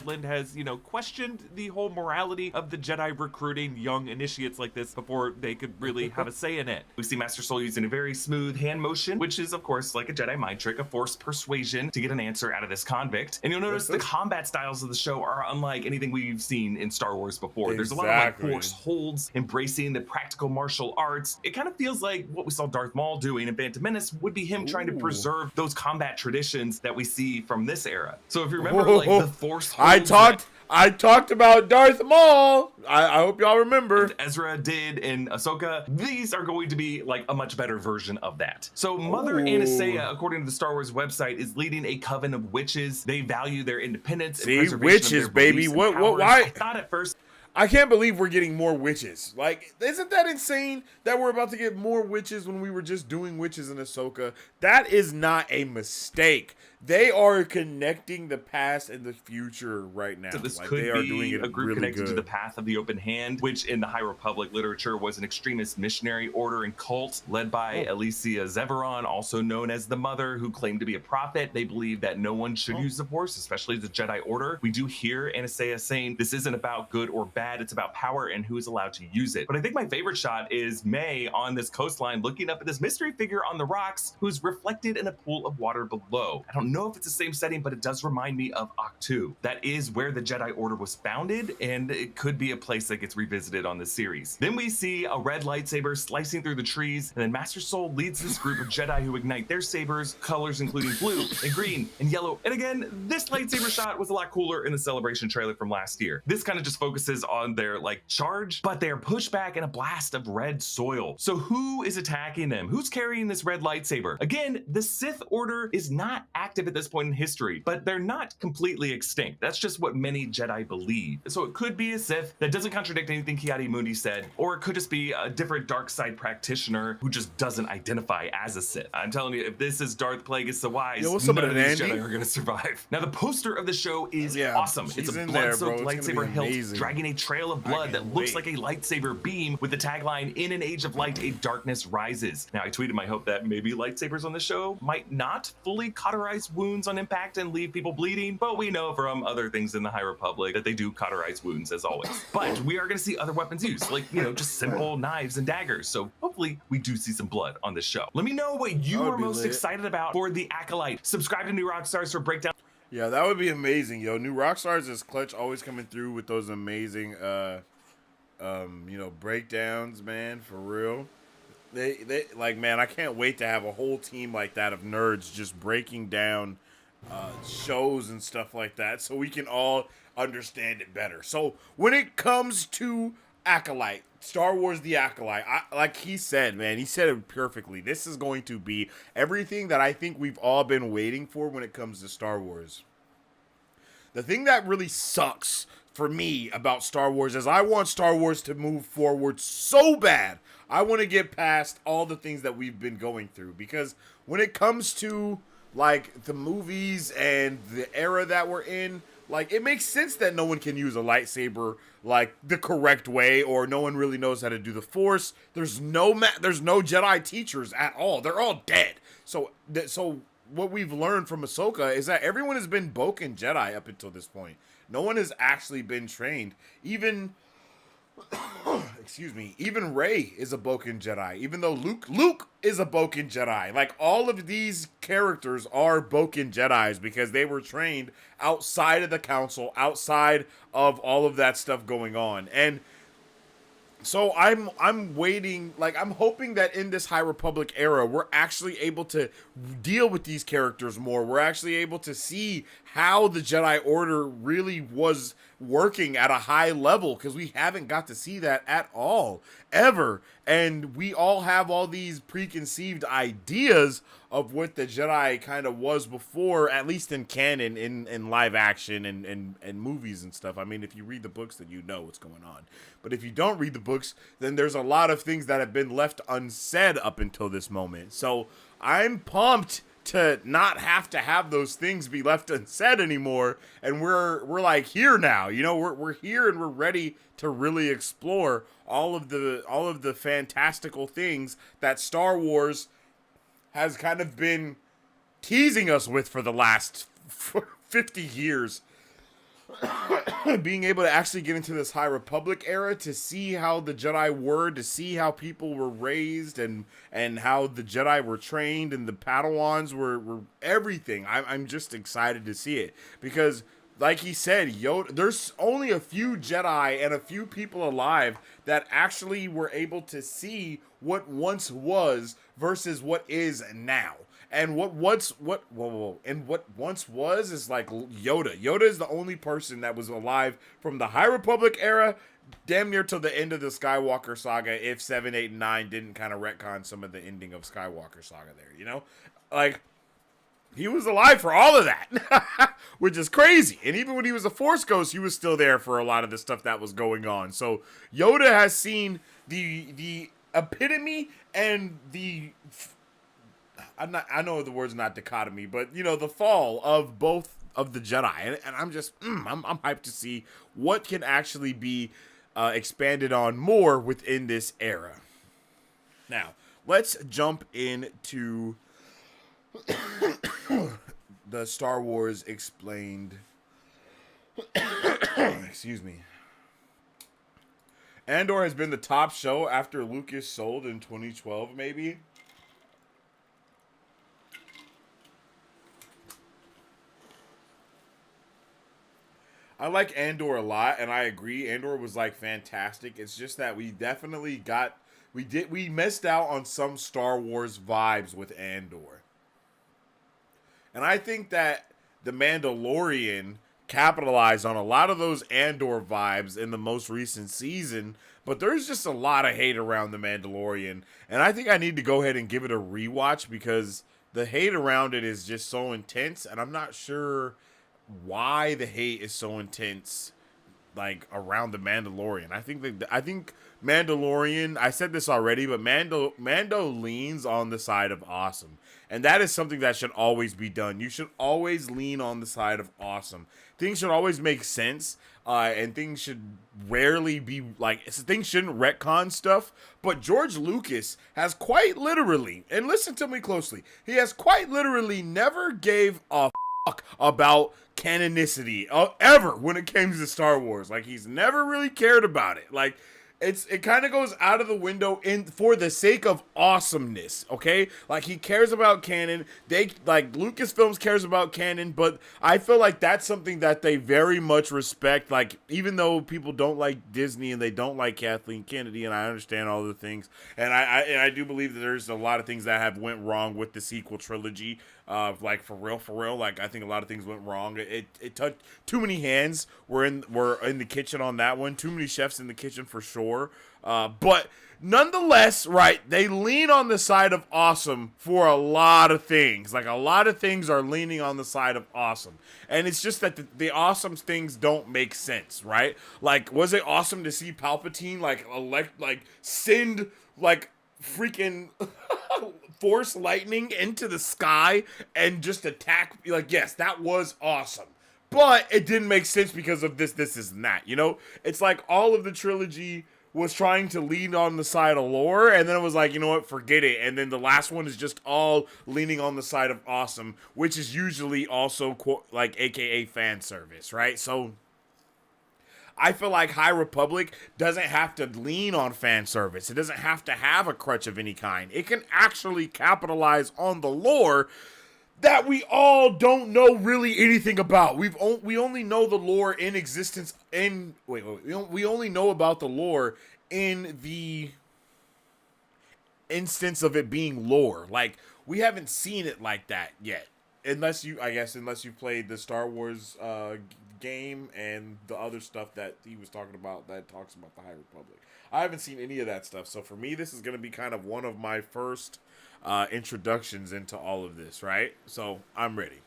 Lind has, questioned the whole morality of the Jedi recruiting young initiates like this before they could really have a say in it. We see Master Soul using a very smooth hand motion, which is, of course, like a Jedi mind trick, a forced persuasion to get an answer out of this convict. And you'll notice the combat styles of the show are unlike anything we've seen in Star Wars before. There's a lot of like force holds, embracing the practical martial arts. It kind of feels like what we saw Darth Maul doing in Phantom Menace would be him trying to preserve those combat traditions that we see from this era. So if you remember, like the force holds, I talked about Darth Maul. I hope y'all remember. Ezra did in Ahsoka. These are going to be like a much better version of that. So Mother Anastasia, according to the Star Wars website, is leading a coven of witches. They value their independence. See, and preservation witches, of their baby. beliefs and What? powers. Why? I thought at first. I can't believe we're getting more witches. Like, isn't that insane that we're about to get more witches when we were just doing witches in Ahsoka? That is not a mistake. They are connecting the past and the future right now. So this like, could they are be doing it a group really connected good. to the Path of the Open Hand, which in the High Republic literature was an extremist missionary order and cult led by Alicia Zeveron, also known as the Mother, who claimed to be a prophet. They believe that no one should use the Force, especially the Jedi Order. We do hear Anastasia saying this isn't about good or bad, it's about power and who is allowed to use it. But I think my favorite shot is May on this coastline looking up at this mystery figure on the rocks who's reflected in a pool of water below. I don't don't know if it's the same setting, but it does remind me of Ahch-To. That is where the Jedi Order was founded, and it could be a place that gets revisited on this series. Then we see a red lightsaber slicing through the trees, and then Master Soul leads this group of Jedi who ignite their sabers, colors including blue and green and yellow. And again, this lightsaber shot was a lot cooler in the Celebration trailer from last year. This kind of just focuses on their like charge, but they are pushed back in a blast of red soil. So who is attacking them? Who's carrying this red lightsaber? Again, the Sith Order is not active at this point in history, but they're not completely extinct. That's just what many Jedi believe. So it could be a Sith that doesn't contradict anything Ki-Adi-Mundi said, or it could just be a different dark side practitioner who just doesn't identify as a Sith. I'm telling you, if this is Darth Plagueis the Wise, none of these Jedi are gonna survive. Now the poster of the show is awesome. It's a blood-soaked lightsaber hilt dragging a trail of blood that looks like a lightsaber beam with the tagline, "In an age of light, a darkness rises." Now I tweeted my hope that maybe lightsabers on the show might not fully cauterize wounds on impact and leave people bleeding, but we know from other things in the High Republic that they do cauterize wounds as always. But we are gonna see other weapons used, like, you know, just simple knives and daggers. So hopefully we do see some blood on this show. Let me know what you are most excited about for the Acolyte. Subscribe to New Rockstars for breakdown. Yeah, that would be amazing, yo. New Rockstars is clutch, always coming through with those amazing, you know, breakdowns, man, for real. They like, man, I can't wait to have a whole team like that of nerds just breaking down shows and stuff like that, so we can all understand it better. So when it comes to Acolyte, Star Wars The Acolyte, like he said, man, he said it perfectly. This is going to be everything that I think we've all been waiting for when it comes to Star Wars. The thing that really sucks for me about Star Wars is I want Star Wars to move forward so bad. I want to get past all the things that we've been going through, because when it comes to like the movies and the era that we're in, like, it makes sense that no one can use a lightsaber like the correct way, or no one really knows how to do the Force. There's no Jedi teachers at all. They're all dead. So what we've learned from Ahsoka is that everyone has been Boken Jedi up until this point. No one has actually been trained. Even excuse me, even Rey is a Boken Jedi, even though Luke is a Boken Jedi. Like, all of these characters are Boken Jedis because they were trained outside of the council, outside of all of that stuff going on. And so I'm waiting, like, I'm hoping that in this High Republic era, we're actually able to deal with these characters more. We're actually able to see how the Jedi Order really was working at a high level, because we haven't got to see that at all, ever. And we all have all these preconceived ideas of what the Jedi kind of was before, at least in canon, in live action and movies and stuff. I mean, if you read the books, then you know what's going on. But if you don't read the books, then there's a lot of things that have been left unsaid up until this moment. So I'm pumped to not have to have those things be left unsaid anymore, and we're like here now, you know, we're here and we're ready to really explore all of the fantastical things that Star Wars has kind of been teasing us with for the last 50 years. Being able to actually get into this High Republic era, to see how the Jedi were, to see how people were raised, and how the Jedi were trained, and the Padawans were everything. I'm just excited to see it, because like he said, Yoda, there's only a few Jedi and a few people alive that actually were able to see what once was versus what is now. And what once was is like Yoda. Yoda is the only person that was alive from the High Republic era damn near till the end of the Skywalker saga, if 7, 8, and 9 didn't kind of retcon some of the ending of Skywalker saga there, you know? Like, he was alive for all of that, which is crazy. And even when he was a Force Ghost, he was still there for a lot of the stuff that was going on. So Yoda has seen the epitome and the... I know the word's not dichotomy, but, you know, the fall of both of the Jedi. And I'm just, I'm hyped to see what can actually be expanded on more within this era. Now, let's jump into the Star Wars Explained. Excuse me. Andor has been the top show after Lucas sold in 2012, maybe. I like Andor a lot, and I agree. Andor was like fantastic. It's just that we definitely we missed out on some Star Wars vibes with Andor. And I think that The Mandalorian capitalized on a lot of those Andor vibes in the most recent season, but there's just a lot of hate around The Mandalorian, and I think I need to go ahead and give it a rewatch because the hate around it is just so intense, and I'm not sure why the hate is so intense like around The Mandalorian. I think Mandalorian, I said this already, but Mando leans on the side of awesome. And that is something that should always be done. You should always lean on the side of awesome. Things should always make sense, and things should rarely be like, things shouldn't retcon stuff. But George Lucas has quite literally, and listen to me closely, he has quite literally never gave a fuck about canonicity ever when it came to Star Wars. Like, he's never really cared about it. Like, it kind of goes out of the window for the sake of awesomeness, okay? Like, he cares about canon. Lucasfilms cares about canon, but I feel like that's something that they very much respect. Like, even though people don't like Disney and they don't like Kathleen Kennedy, and I understand all the things, and I do believe that there's a lot of things that have went wrong with the sequel trilogy. Like, for real, like, I think a lot of things went wrong. It touched too many hands were in the kitchen on that one. Too many chefs in the kitchen for sure. But nonetheless, right, they lean on the side of awesome for a lot of things. Like, a lot of things are leaning on the side of awesome. And it's just that the awesome things don't make sense, right? Like, was it awesome to see Palpatine, send, freaking force lightning into the sky and just attack? Like, yes, that was awesome, but it didn't make sense because of this and that, you know? It's like all of the trilogy was trying to lean on the side of lore, and then it was like, you know what, forget it. And then the last one is just all leaning on the side of awesome, which is usually also AKA fan service, right? So I feel like High Republic doesn't have to lean on fan service. It doesn't have to have a crutch of any kind. It can actually capitalize on the lore that we all don't know really anything about. We only know the lore in existence in we only know about the lore in the instance of it being lore. Like, we haven't seen it like that yet. Unless you've played the Star Wars game and the other stuff that he was talking about that talks about the High Republic. I haven't seen any of that stuff. So for me, this is going to be kind of one of my first introductions into all of this, right? So I'm ready.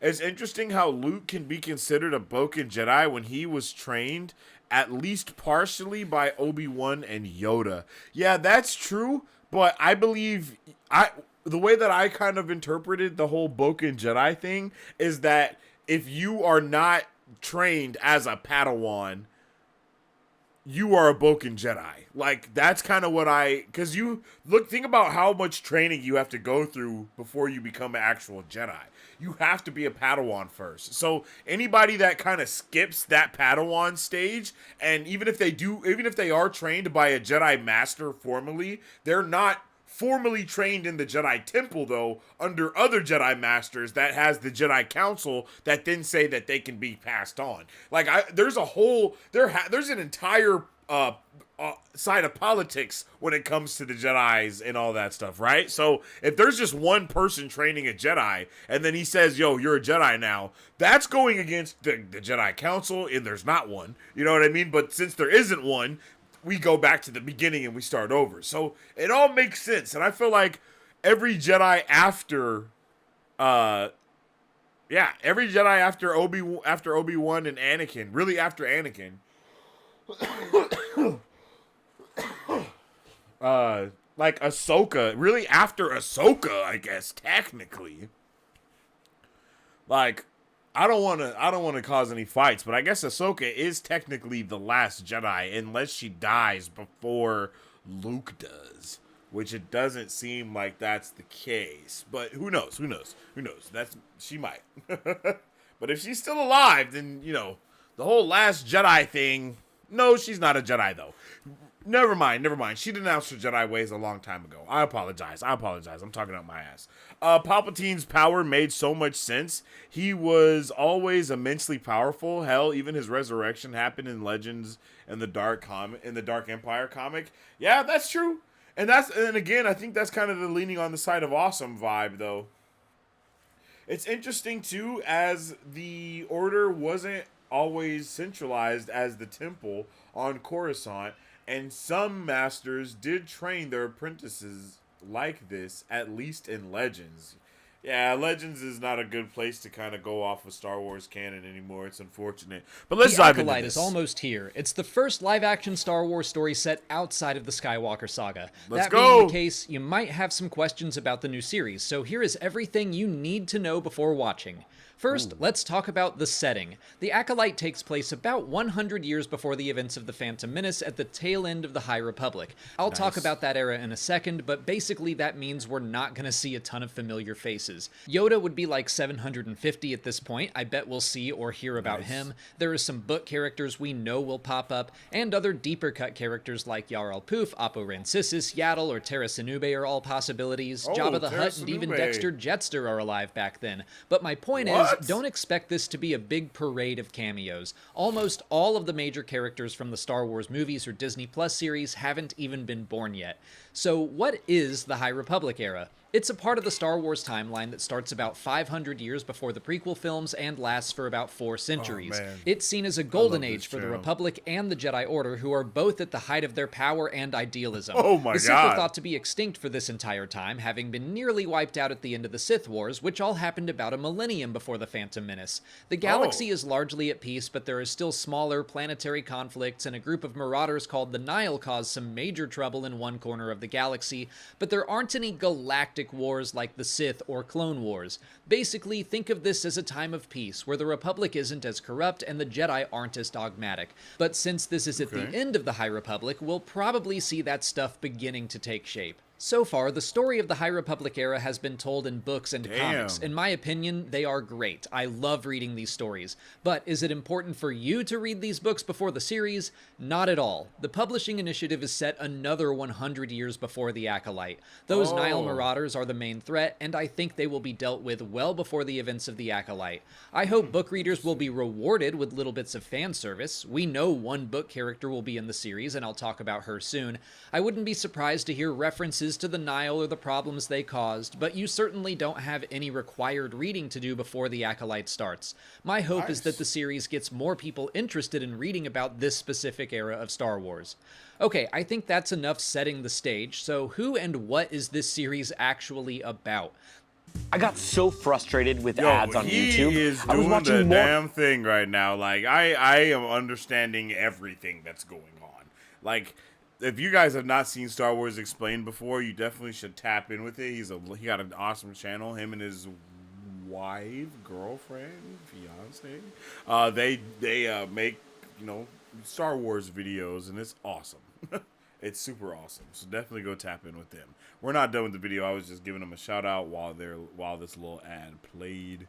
It's interesting how Luke can be considered a Boken Jedi when he was trained at least partially by Obi-Wan and Yoda. Yeah, that's true, but I believe the way that I kind of interpreted the whole Boken Jedi thing is that if you are not trained as a Padawan, you are a Boken Jedi. Like, that's kind of what because think about how much training you have to go through before you become an actual Jedi. You have to be a Padawan first. So anybody that kind of skips that Padawan stage, and even if they are trained by a Jedi Master formally, they're not formally trained in the Jedi Temple, though, under other Jedi Masters that has the Jedi Council that then say that they can be passed on. Like, there's an entire side of politics when it comes to the Jedis and all that stuff, right? So if there's just one person training a Jedi and then he says, yo, you're a Jedi now, that's going against the Jedi Council, and there's not one. You know what I mean? But since there isn't one, we go back to the beginning and we start over. So it all makes sense. And I feel like every Jedi after Obi-Wan and Anakin, really after Anakin, like Ahsoka, really after Ahsoka, I guess, technically. Like, I don't want to cause any fights, but I guess Ahsoka is technically the last Jedi unless she dies before Luke does, which it doesn't seem like that's the case. But who knows? She might. But if she's still alive, then, you know, the whole last Jedi thing, no, she's not a Jedi though. Never mind. She denounced her Jedi ways a long time ago. I apologize. I'm talking out my ass. Palpatine's power made so much sense. He was always immensely powerful. Hell, even his resurrection happened in Legends and the Dark Empire comic. Yeah, that's true. And again, I think that's kind of the leaning on the side of awesome vibe, though. It's interesting, too, as the Order wasn't always centralized as the temple on Coruscant, and some masters did train their apprentices like this, at least in Legends. Yeah, Legends is not a good place to kind of go off of Star Wars canon anymore. It's unfortunate. But let's dive into this. The Acolyte is almost here. It's the first live-action Star Wars story set outside of the Skywalker saga. Let's go! That being the case, you might have some questions about the new series, so here is everything you need to know before watching. First, let's talk about the setting. The Acolyte takes place about 100 years before the events of the Phantom Menace at the tail end of the High Republic. I'll talk about that era in a second, but basically that means we're not going to see a ton of familiar faces. Yoda would be like 750 at this point. I bet we'll see or hear about him. There are some book characters we know will pop up, and other deeper cut characters like Yar Poof, Apo Rancisis, Yaddle, or Terra Sinube are all possibilities. Jabba the Hutt and even Dexter Jetster are alive back then. But my point is, don't expect this to be a big parade of cameos. Almost all of the major characters from the Star Wars movies or Disney Plus series haven't even been born yet. So what is the High Republic era? It's a part of the Star Wars timeline that starts about 500 years before the prequel films and lasts for about 4 centuries. It's seen as a golden age for the Republic and the Jedi Order, who are both at the height of their power and idealism. The Sith are thought to be extinct for this entire time, having been nearly wiped out at the end of the Sith Wars, which all happened about a millennium before the Phantom Menace. The galaxy is largely at peace, but there is still smaller planetary conflicts, and a group of marauders called the Nihil cause some major trouble in one corner of the galaxy, but there aren't any galactic wars like the Sith or Clone Wars. Basically, think of this as a time of peace, where the Republic isn't as corrupt and the Jedi aren't as dogmatic. But since this is at the end of the High Republic, we'll probably see that stuff beginning to take shape. So far, the story of the High Republic era has been told in books and comics. In my opinion, they are great. I love reading these stories. But is it important for you to read these books before the series? Not at all. The publishing initiative is set another 100 years before the Acolyte. Those Nihil Marauders are the main threat, and I think they will be dealt with well before the events of the Acolyte. I hope book readers will be rewarded with little bits of fan service. We know one book character will be in the series, and I'll talk about her soon. I wouldn't be surprised to hear references to the Nihil or the problems they caused, but you certainly don't have any required reading to do before the Acolyte starts. My hope is that the series gets more people interested in reading about this specific era of Star Wars. Okay, I think that's enough setting the stage, so who and what is this series actually about? I got so frustrated with ads on YouTube. He is doing the damn thing right now. Like, I am understanding everything that's going on. Like, if you guys have not seen Star Wars Explained before, you definitely should tap in with it. He got an awesome channel. Him and his wife, girlfriend, fiance. They make, Star Wars videos, and it's awesome. It's super awesome. So definitely go tap in with them. We're not done with the video. I was just giving them a shout out while this little ad played.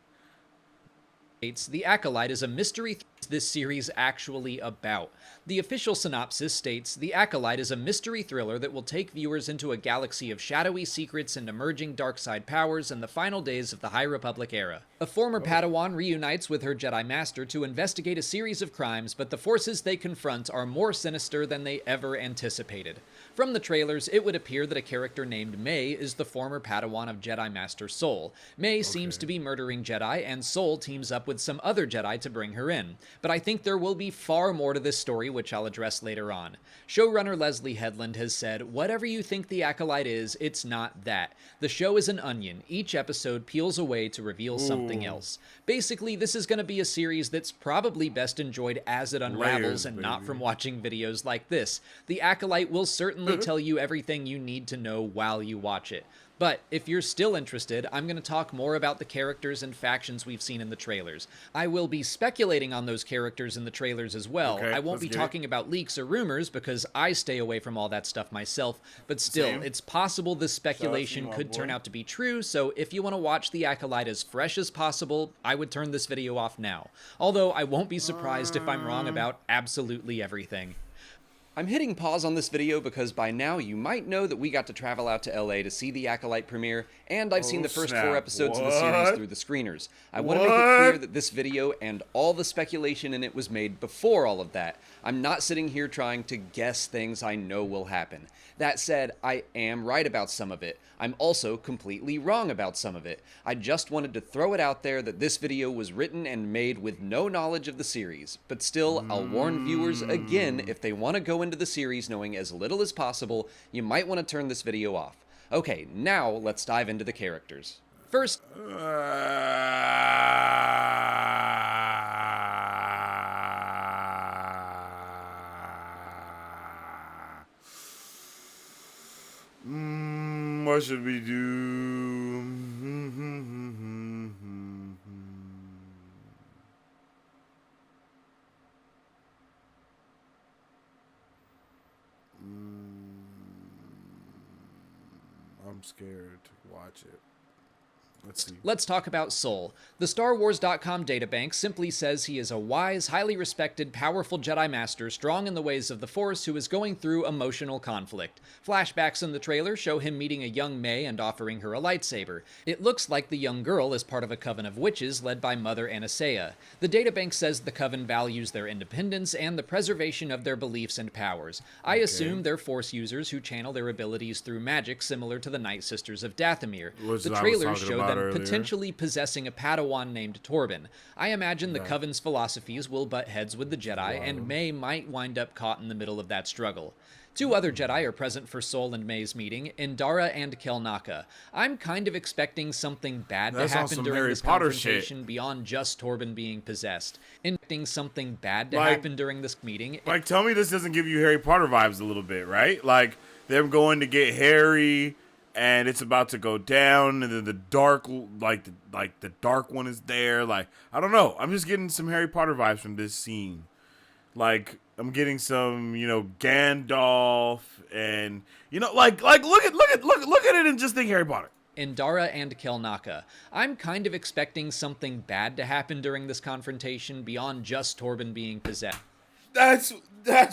The Acolyte is a mystery this series actually about. The official synopsis states, The Acolyte is a mystery thriller that will take viewers into a galaxy of shadowy secrets and emerging dark side powers in the final days of the High Republic era. A former Padawan reunites with her Jedi Master to investigate a series of crimes, but the forces they confront are more sinister than they ever anticipated. From the trailers, it would appear that a character named May is the former Padawan of Jedi Master Sol. May seems to be murdering Jedi, and Sol teams up with some other Jedi to bring her in. But I think there will be far more to this story, which I'll address later on. Showrunner Leslie Headland has said, whatever you think The Acolyte is, it's not that. The show is an onion. Each episode peels away to reveal something else. Basically, this is going to be a series that's probably best enjoyed as it unravels and not from watching videos like this. The Acolyte will certainly tell you everything you need to know while you watch it. But if you're still interested, I'm going to talk more about the characters and factions we've seen in the trailers. I will be speculating on those characters in the trailers as well. I won't be talking about leaks or rumors because I stay away from all that stuff myself, but still, it's possible this speculation could turn out to be true, so if you want to watch The Acolyte as fresh as possible, I would turn this video off now. Although I won't be surprised if I'm wrong about absolutely everything. I'm hitting pause on this video because by now you might know that we got to travel out to LA to see the Acolyte premiere, and I've seen the first 4 episodes of the series through the screeners. I want to make it clear that this video and all the speculation in it was made before all of that. I'm not sitting here trying to guess things I know will happen. That said, I am right about some of it. I'm also completely wrong about some of it. I just wanted to throw it out there that this video was written and made with no knowledge of the series. But still, I'll warn viewers again, if they want to go into the series knowing as little as possible, you might want to turn this video off. Okay, now let's dive into the characters. First, what should we do? I'm scared to watch it. Let's see. Let's talk about Sol. The StarWars.com databank simply says he is a wise, highly respected, powerful Jedi Master strong in the ways of the Force who is going through emotional conflict. Flashbacks in the trailer show him meeting a young May and offering her a lightsaber. It looks like the young girl is part of a coven of witches led by Mother Anastasia. The databank says the coven values their independence and the preservation of their beliefs and powers. I assume they're Force users who channel their abilities through magic similar to the Night Sisters of Dathomir. The trailers show them potentially possessing a Padawan named Torben. I imagine the Coven's philosophies will butt heads with the Jedi, and May might wind up caught in the middle of that struggle. 2 other Jedi are present for Sol and May's meeting, Indara and Kelnaka. I'm kind of expecting something bad to happen during this confrontation beyond just Torben being possessed. Expecting something bad to happen during this meeting. Like, tell me this doesn't give you Harry Potter vibes a little bit, right? Like, them going to get Harry, and it's about to go down, and then the dark, the dark one is there. Like, I don't know. I'm just getting some Harry Potter vibes from this scene. Like, I'm getting some, Gandalf, and look at it and just think Harry Potter. Indara and Kelnaka. I'm kind of expecting something bad to happen during this confrontation beyond just Torben being possessed. That's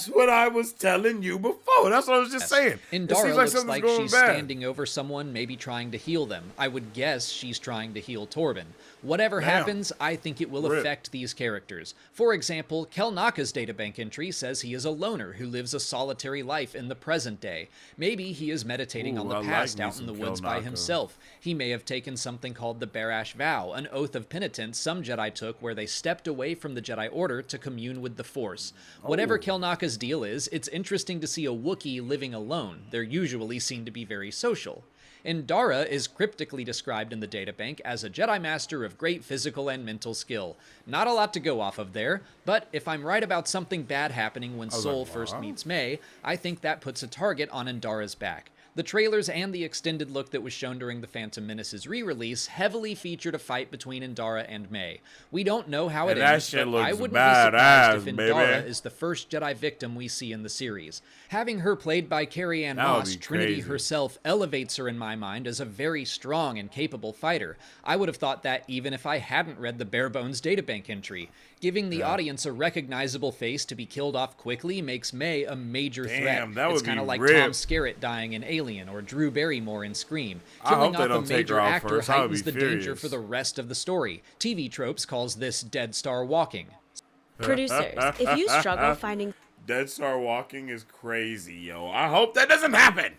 what I was telling you before. That's what I was just saying. Indara looks like she's standing over someone, maybe trying to heal them. I would guess she's trying to heal Torben. Whatever happens, I think it will affect these characters. For example, Kelnaka's databank entry says he is a loner who lives a solitary life in the present day. Maybe he is meditating on the past out in the woods by himself. He may have taken something called the Barash Vow, an oath of penitence some Jedi took where they stepped away from the Jedi Order to commune with the Force. Whatever Kelnaka's deal is, it's interesting to see a Wookiee living alone. They're usually seen to be very social. Indara is cryptically described in the databank as a Jedi Master of great physical and mental skill. Not a lot to go off of there, but if I'm right about something bad happening when Sol first meets May, I think that puts a target on Indara's back. The trailers and the extended look that was shown during the Phantom Menace's re-release heavily featured a fight between Indara and May. We don't know how it ends, but I wouldn't be surprised if Indara is the first Jedi victim we see in the series. Having her played by Carrie-Anne Moss, Trinity herself elevates her in my mind as a very strong and capable fighter. I would have thought that even if I hadn't read the bare-bones databank entry. Giving the audience a recognizable face to be killed off quickly makes May a major threat. It's kind of like Tom Skerritt dying in Alien or Drew Barrymore in Scream. Killing off a major actor heightens the danger for the rest of the story. TV Tropes calls this Dead Star Walking. Producers, if you struggle finding... Dead Star Walking is crazy, yo. I hope that doesn't happen.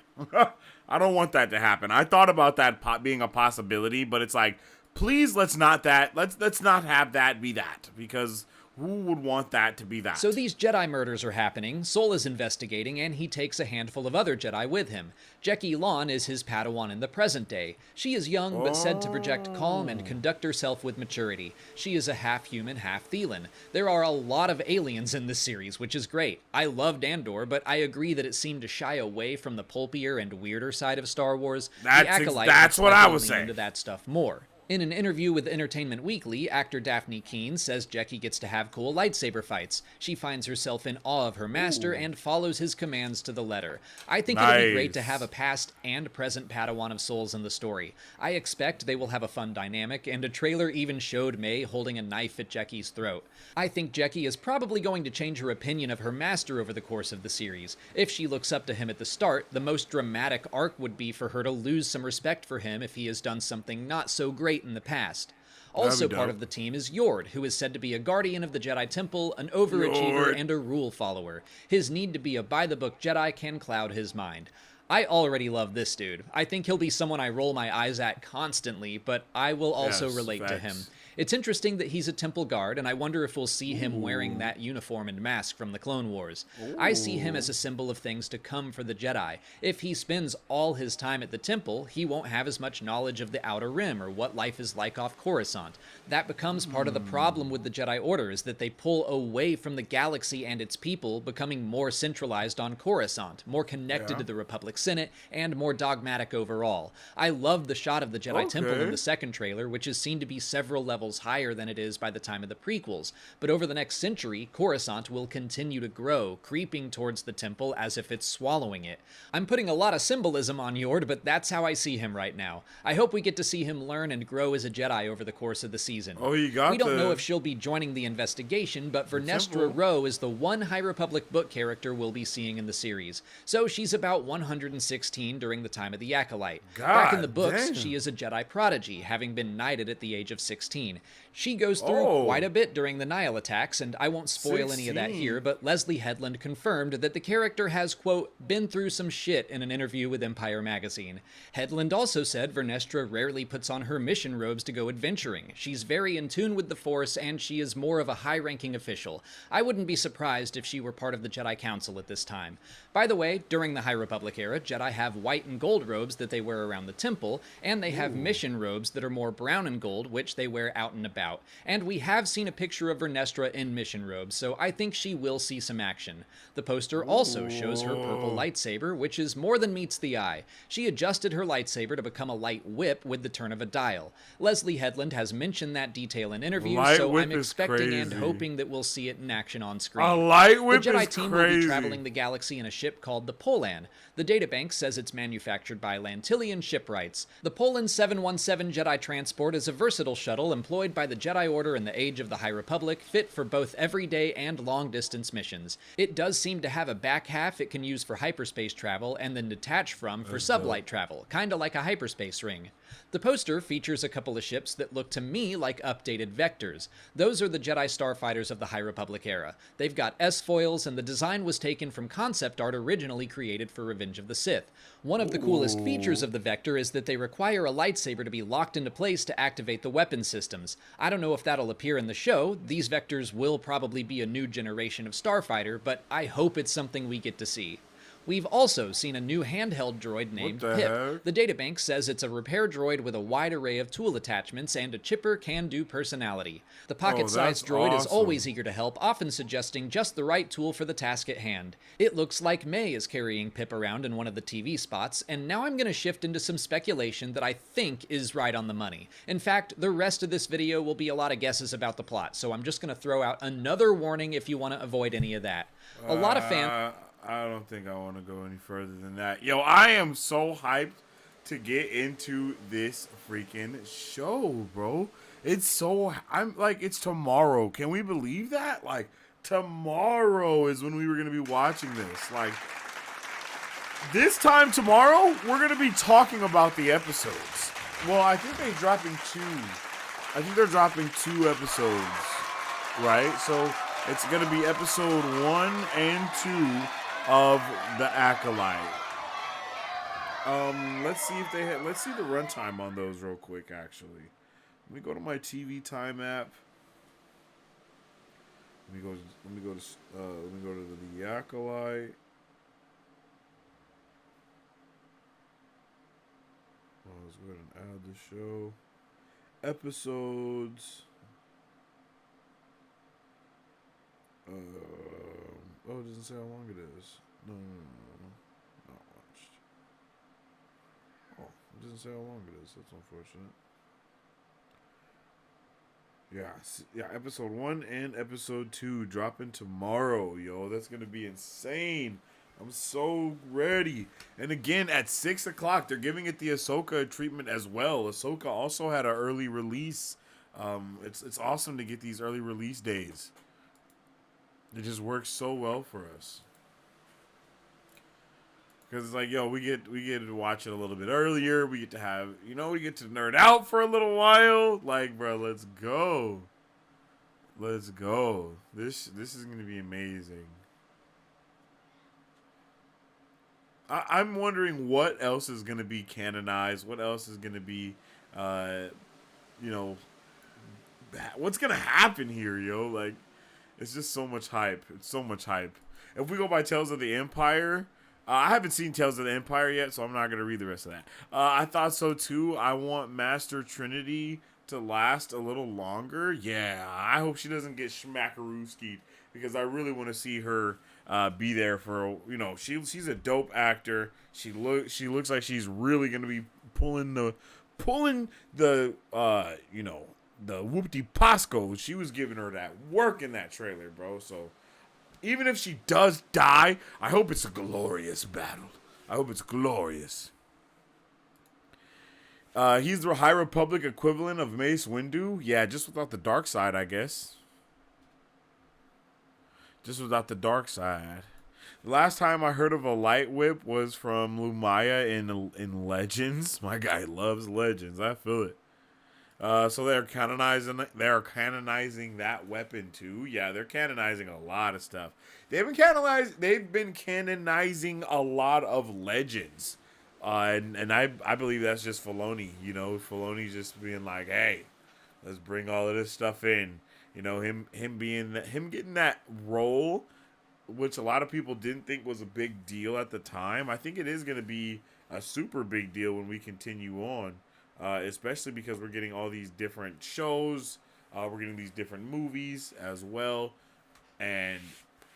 I don't want that to happen. I thought about that being a possibility, but it's like, please let's not have that be that, because who would want that to be that? So these Jedi murders are happening, Sol is investigating, and he takes a handful of other Jedi with him. Jeki Lon is his Padawan in the present day. She is young, but said to project calm and conduct herself with maturity. She is a half-human, half-Thelan. There are a lot of aliens in this series, which is great. I loved Andor, but I agree that it seemed to shy away from the pulpier and weirder side of Star Wars. The Acolyte that's what I was saying. Into that stuff more. In an interview with Entertainment Weekly, actor Daphne Keane says Jecki gets to have cool lightsaber fights. She finds herself in awe of her master and follows his commands to the letter. I think it'll be great to have a past and present Padawan of Souls in the story. I expect they will have a fun dynamic, and a trailer even showed May holding a knife at Jecki's throat. I think Jecki is probably going to change her opinion of her master over the course of the series. If she looks up to him at the start, the most dramatic arc would be for her to lose some respect for him if he has done something not so great in the past. Also part of the team is Yord, who is said to be a guardian of the Jedi Temple, an overachiever, and a rule follower. His need to be a by-the-book Jedi can cloud his mind. I already love this dude. I think he'll be someone I roll my eyes at constantly, but I will also relate to him. It's interesting that he's a temple guard, and I wonder if we'll see him wearing that uniform and mask from the Clone Wars. I see him as a symbol of things to come for the Jedi. If he spends all his time at the temple, he won't have as much knowledge of the Outer Rim or what life is like off Coruscant. That becomes part of the problem with the Jedi Order, is that they pull away from the galaxy and its people, becoming more centralized on Coruscant, more connected to the Republic Senate, and more dogmatic overall. I love the shot of the Jedi Temple in the second trailer, which is seen to be several levels higher than it is by the time of the prequels. But over the next century, Coruscant will continue to grow, creeping towards the temple as if it's swallowing it. I'm putting a lot of symbolism on Yord, but that's how I see him right now. I hope we get to see him learn and grow as a Jedi over the course of the season. We don't know if she'll be joining the investigation, but Vernestra Rwoh is the one High Republic book character we'll be seeing in the series. So she's about 116 during the time of the Acolyte. Back in the books, she is a Jedi prodigy, having been knighted at the age of 16. She goes through quite a bit during the Nihil attacks, and I won't spoil any of that here, but Leslie Headland confirmed that the character has, quote, been through some shit in an interview with Empire magazine. Headland also said Vernestra rarely puts on her mission robes to go adventuring. She's very in tune with the Force, and she is more of a high-ranking official. I wouldn't be surprised if she were part of the Jedi Council at this time. By the way, during the High Republic era, Jedi have white and gold robes that they wear around the temple, and they have mission robes that are more brown and gold, which they wear out and about. And we have seen a picture of Vernestra in mission robes, so I think she will see some action. The poster also shows her purple lightsaber, which is more than meets the eye. She adjusted her lightsaber to become a light whip with the turn of a dial. Leslie Headland has mentioned that detail in interviews, so I'm expecting and hoping that we'll see it in action on screen. A light whip the Jedi is team crazy. will be traveling the galaxy in a ship called the Polan. The databank says it's manufactured by Lantillian Shipwrights. The Polan 717 Jedi Transport is a versatile shuttle employed by the Jedi Order in the Age of the High Republic, fit for both everyday and long-distance missions. It does seem to have a back half it can use for hyperspace travel and then detach from for sublight travel, kinda like a hyperspace ring. The poster features a couple of ships that look to me like updated vectors. Those are the Jedi starfighters of the High Republic era. They've got S-foils, and the design was taken from concept art originally created for Revenge of the Sith. One of the coolest features of the vector is that they require a lightsaber to be locked into place to activate the weapon systems. I don't know if that'll appear in the show. These vectors will probably be a new generation of starfighter, but I hope it's something we get to see. We've also seen a new handheld droid named Pip. The databank says it's a repair droid with a wide array of tool attachments and a chipper can-do personality. The pocket-sized droid is always eager to help, often suggesting just the right tool for the task at hand. It looks like May is carrying Pip around in one of the TV spots, and now I'm going to shift into some speculation that I think is right on the money. In fact, the rest of this video will be a lot of guesses about the plot, so I'm just going to throw out another warning if you want to avoid any of that. A lot of fans... I don't think I want to go any further than that. Yo, I am so hyped to get into this freaking show, bro. It's tomorrow. Can we believe that? Like, tomorrow is when we were going to be watching this. Like, this time tomorrow, we're going to be talking about the episodes. Well, I think they're dropping two. I think they're dropping 2 episodes, right? So it's going to be episode 1 and 2 of the Acolyte. Let's see if they let's see the runtime on those real quick. Actually, let me go to my TV time app. Let me go to the Acolyte. Let's go ahead and add the show episodes. Oh, it doesn't say how long it is. No. Not watched. Oh, it doesn't say how long it is. That's unfortunate. Yeah, episode 1 and episode 2 dropping tomorrow, yo. That's gonna be insane. I'm so ready. And again, at 6 o'clock, they're giving it the Ahsoka treatment as well. Ahsoka also had an early release. It's awesome to get these early release days. It just works so well for us. Because it's like, yo, we get to watch it a little bit earlier. We get to have, we get to nerd out for a little while. Like, bro, let's go. Let's go. This is going to be amazing. I'm wondering what else is going to be canonized. What else is going to be, what's going to happen here, yo? Like, it's just so much hype. It's so much hype. If we go by Tales of the Empire, I haven't seen Tales of the Empire yet, so I'm not going to read the rest of that. I thought so, too. I want Master Trinity to last a little longer. Yeah, I hope she doesn't get schmackarooskied, because I really want to see her be there for, she's a dope actor. She looks like she's really going to be pulling the whoopty Pasco. She was giving her that work in that trailer, bro. So even if she does die, I hope it's a glorious battle. I hope it's glorious. He's the High Republic equivalent of Mace Windu. Yeah, just without the dark side, I guess. Just without the dark side. The last time I heard of a light whip was from Lumaya in Legends. My guy loves Legends. I feel it. So they're canonizing that weapon too. Yeah, they're canonizing a lot of stuff. They've been canonizing a lot of Legends. And I believe that's just Filoni. Filoni's just being like, hey, let's bring all of this stuff in. Him getting that role, which a lot of people didn't think was a big deal at the time. I think it is going to be a super big deal when we continue on. Especially because we're getting all these different shows, we're getting these different movies as well, and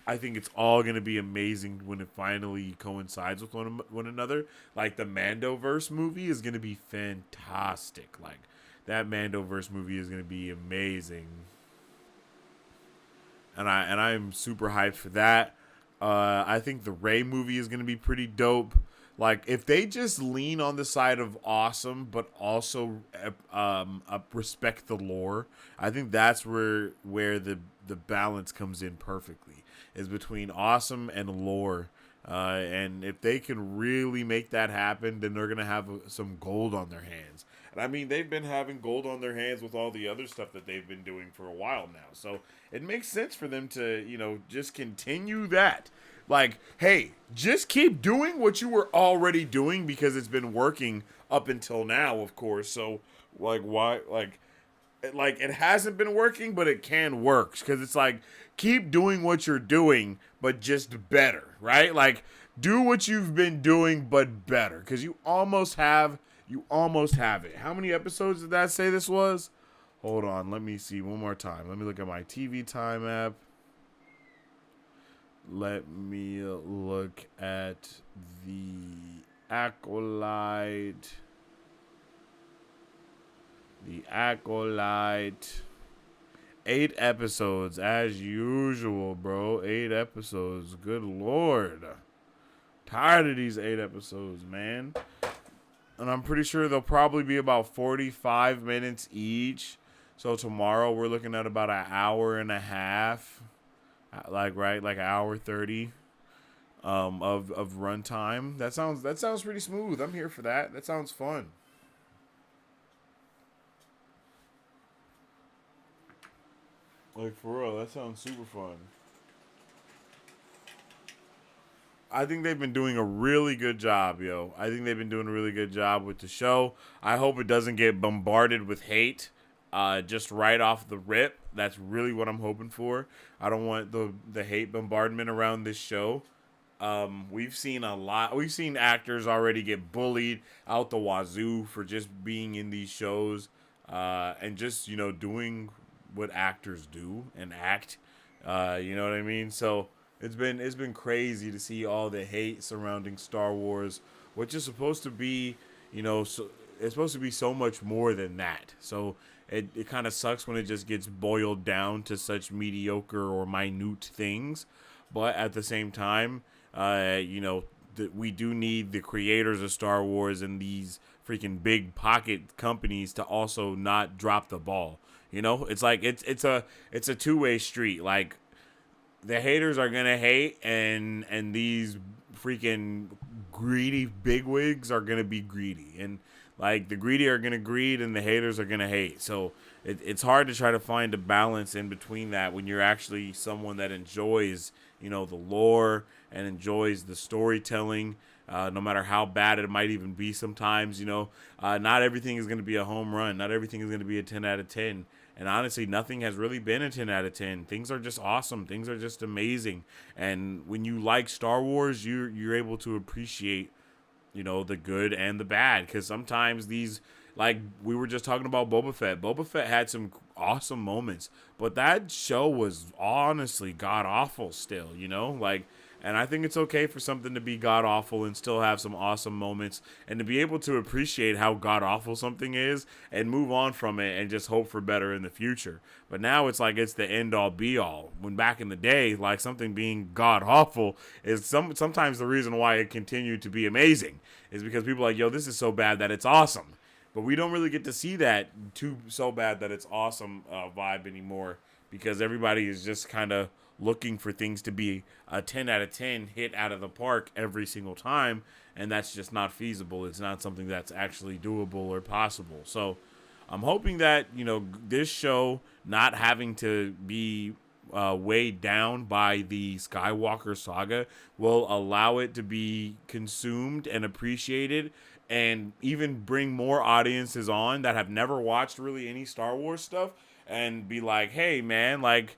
I think it's all going to be amazing when it finally coincides with one another. Like, the Mandoverse movie is going to be fantastic. Like, that Mandoverse movie is going to be amazing, and I'm super hyped for that. I think the Rey movie is going to be pretty dope. Like, if they just lean on the side of awesome, but also respect the lore, I think that's where the balance comes in perfectly, is between awesome and lore. And if they can really make that happen, then they're going to have some gold on their hands. And I mean, they've been having gold on their hands with all the other stuff that they've been doing for a while now. So it makes sense for them to, just continue that. Like, hey, just keep doing what you were already doing, because it's been working up until now, of course. So, like, why? Like, it hasn't been working, but it can work. Because it's like, keep doing what you're doing, but just better, right? Like, do what you've been doing, but better. Because you almost have it. How many episodes did that say this was? Hold on, let me see one more time. Let me look at my TV time app. Let me look at the Acolyte. The Acolyte. 8 episodes, as usual, bro. 8 episodes. Good Lord. Tired of these 8 episodes, man. And I'm pretty sure they'll probably be about 45 minutes each. So tomorrow we're looking at about an hour and a half. Like an hour 30 of runtime. That sounds pretty smooth. I'm here for that. That sounds fun. Like, for real, that sounds super fun. I think they've been doing a really good job, yo. I think they've been doing a really good job with the show. I hope it doesn't get bombarded with hate just right off the rip. That's really what I'm hoping for. I don't want the hate bombardment around this show. We've seen a lot. We've seen actors already get bullied out the wazoo for just being in these shows and just, doing what actors do and act. You know what I mean? So it's been crazy to see all the hate surrounding Star Wars, which is supposed to be, it's supposed to be so much more than that. So it kind of sucks when it just gets boiled down to such mediocre or minute things. But at the same time, you know, we do need the creators of Star Wars and these freaking big pocket companies to also not drop the ball. You know, it's like it's a two-way street. Like, the haters are gonna hate, and these freaking greedy bigwigs are gonna be greedy, and like the greedy are gonna greed, and the haters are gonna hate. So it's hard to try to find a balance in between that when you're actually someone that enjoys, you know, the lore and enjoys the storytelling. No matter how bad it might even be sometimes, you know, not everything is going to be a home run. Not everything is going to be a 10 out of 10. And honestly, nothing has really been a 10 out of 10. Things are just awesome. Things are just amazing. And when you like Star Wars, you're able to appreciate, you know, the good and the bad. Because sometimes these, like we were just talking about Boba Fett. Boba Fett had some awesome moments. But that show was honestly god-awful still, you know? Like, and I think it's okay for something to be god-awful and still have some awesome moments, and to be able to appreciate how god-awful something is and move on from it and just hope for better in the future. But now it's like it's the end-all be-all. When back in the day, like, something being god-awful is sometimes the reason why it continued to be amazing is because people are like, yo, this is so bad that it's awesome. But we don't really get to see that so bad that it's awesome vibe anymore, because everybody is just kind of looking for things to be a 10 out of 10 hit out of the park every single time, and that's just not feasible. It's not something that's actually doable or possible. So I'm hoping that, you know, this show not having to be weighed down by the Skywalker saga will allow it to be consumed and appreciated, and even bring more audiences on that have never watched really any Star Wars stuff, and be like, hey man, like,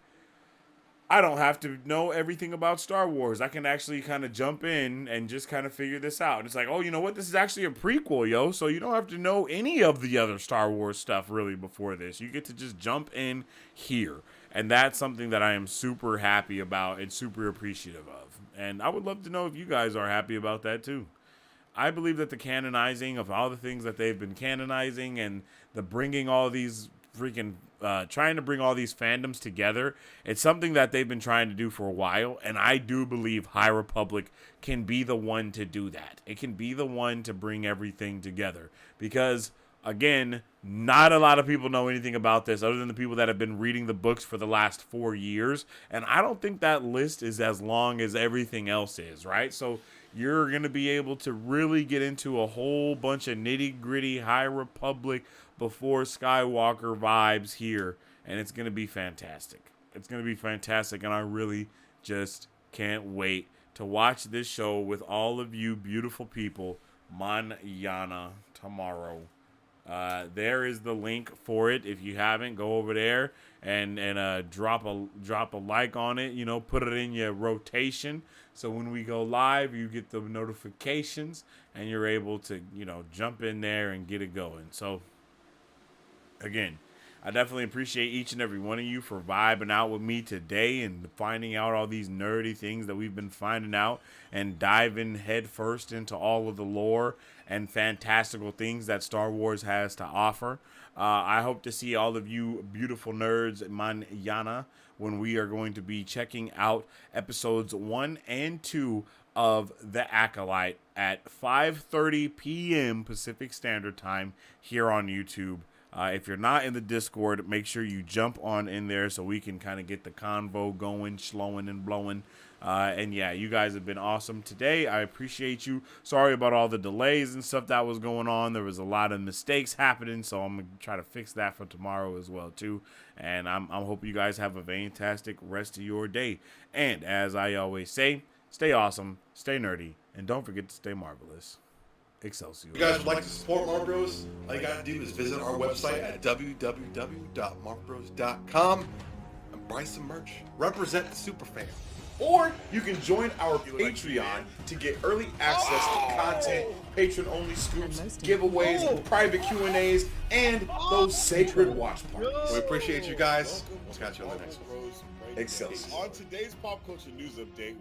I don't have to know everything about Star Wars. I can actually kind of jump in and just kind of figure this out. And it's like, oh, you know what? This is actually a prequel, yo. So you don't have to know any of the other Star Wars stuff really before this. You get to just jump in here. And that's something that I am super happy about and super appreciative of. And I would love to know if you guys are happy about that too. I believe that the canonizing of all the things that they've been canonizing, and the bringing all these freaking trying to bring all these fandoms together, it's something that they've been trying to do for a while, and I do believe High Republic can be the one to do that. It can be the one to bring everything together, because again, not a lot of people know anything about this other than the people that have been reading the books for the last 4 years, and I don't think that list is as long as everything else is, right? So you're going to be able to really get into a whole bunch of nitty-gritty High Republic before Skywalker vibes here, and it's going to be fantastic. It's going to be fantastic, and I really just can't wait to watch this show with all of you beautiful people mañana, tomorrow. There is the link for it. If you haven't, go over there and drop a like on it. You know, put it in your rotation, so when we go live, you get the notifications and you're able to, you know, jump in there and get it going. So again, I definitely appreciate each and every one of you for vibing out with me today and finding out all these nerdy things that we've been finding out, and diving headfirst into all of the lore and fantastical things that Star Wars has to offer. I hope to see all of you beautiful nerds mañana when we are going to be checking out episodes 1 and 2 of The Acolyte at 5:30 p.m. Pacific Standard Time here on YouTube. If you're not in the Discord, make sure you jump on in there so we can kind of get the convo going, slowing and blowing. And yeah, you guys have been awesome today. I appreciate you. Sorry about all the delays and stuff that was going on. There was a lot of mistakes happening, so I'm going to try to fix that for tomorrow as well too. And I'm hoping you guys have a fantastic rest of your day. And as I always say, stay awesome, stay nerdy, and don't forget to stay marvelous. Excelsior. If you guys would like to support Mark Bros, all you gotta do is visit our website at www.markbros.com and buy some merch. Represent the superfan. Or you can join our Patreon to get early access to content, patron-only scoops, giveaways, private Q&As, and those sacred watch parties. We appreciate you guys. We'll catch you on the next one. Excelsior. On today's pop culture news update.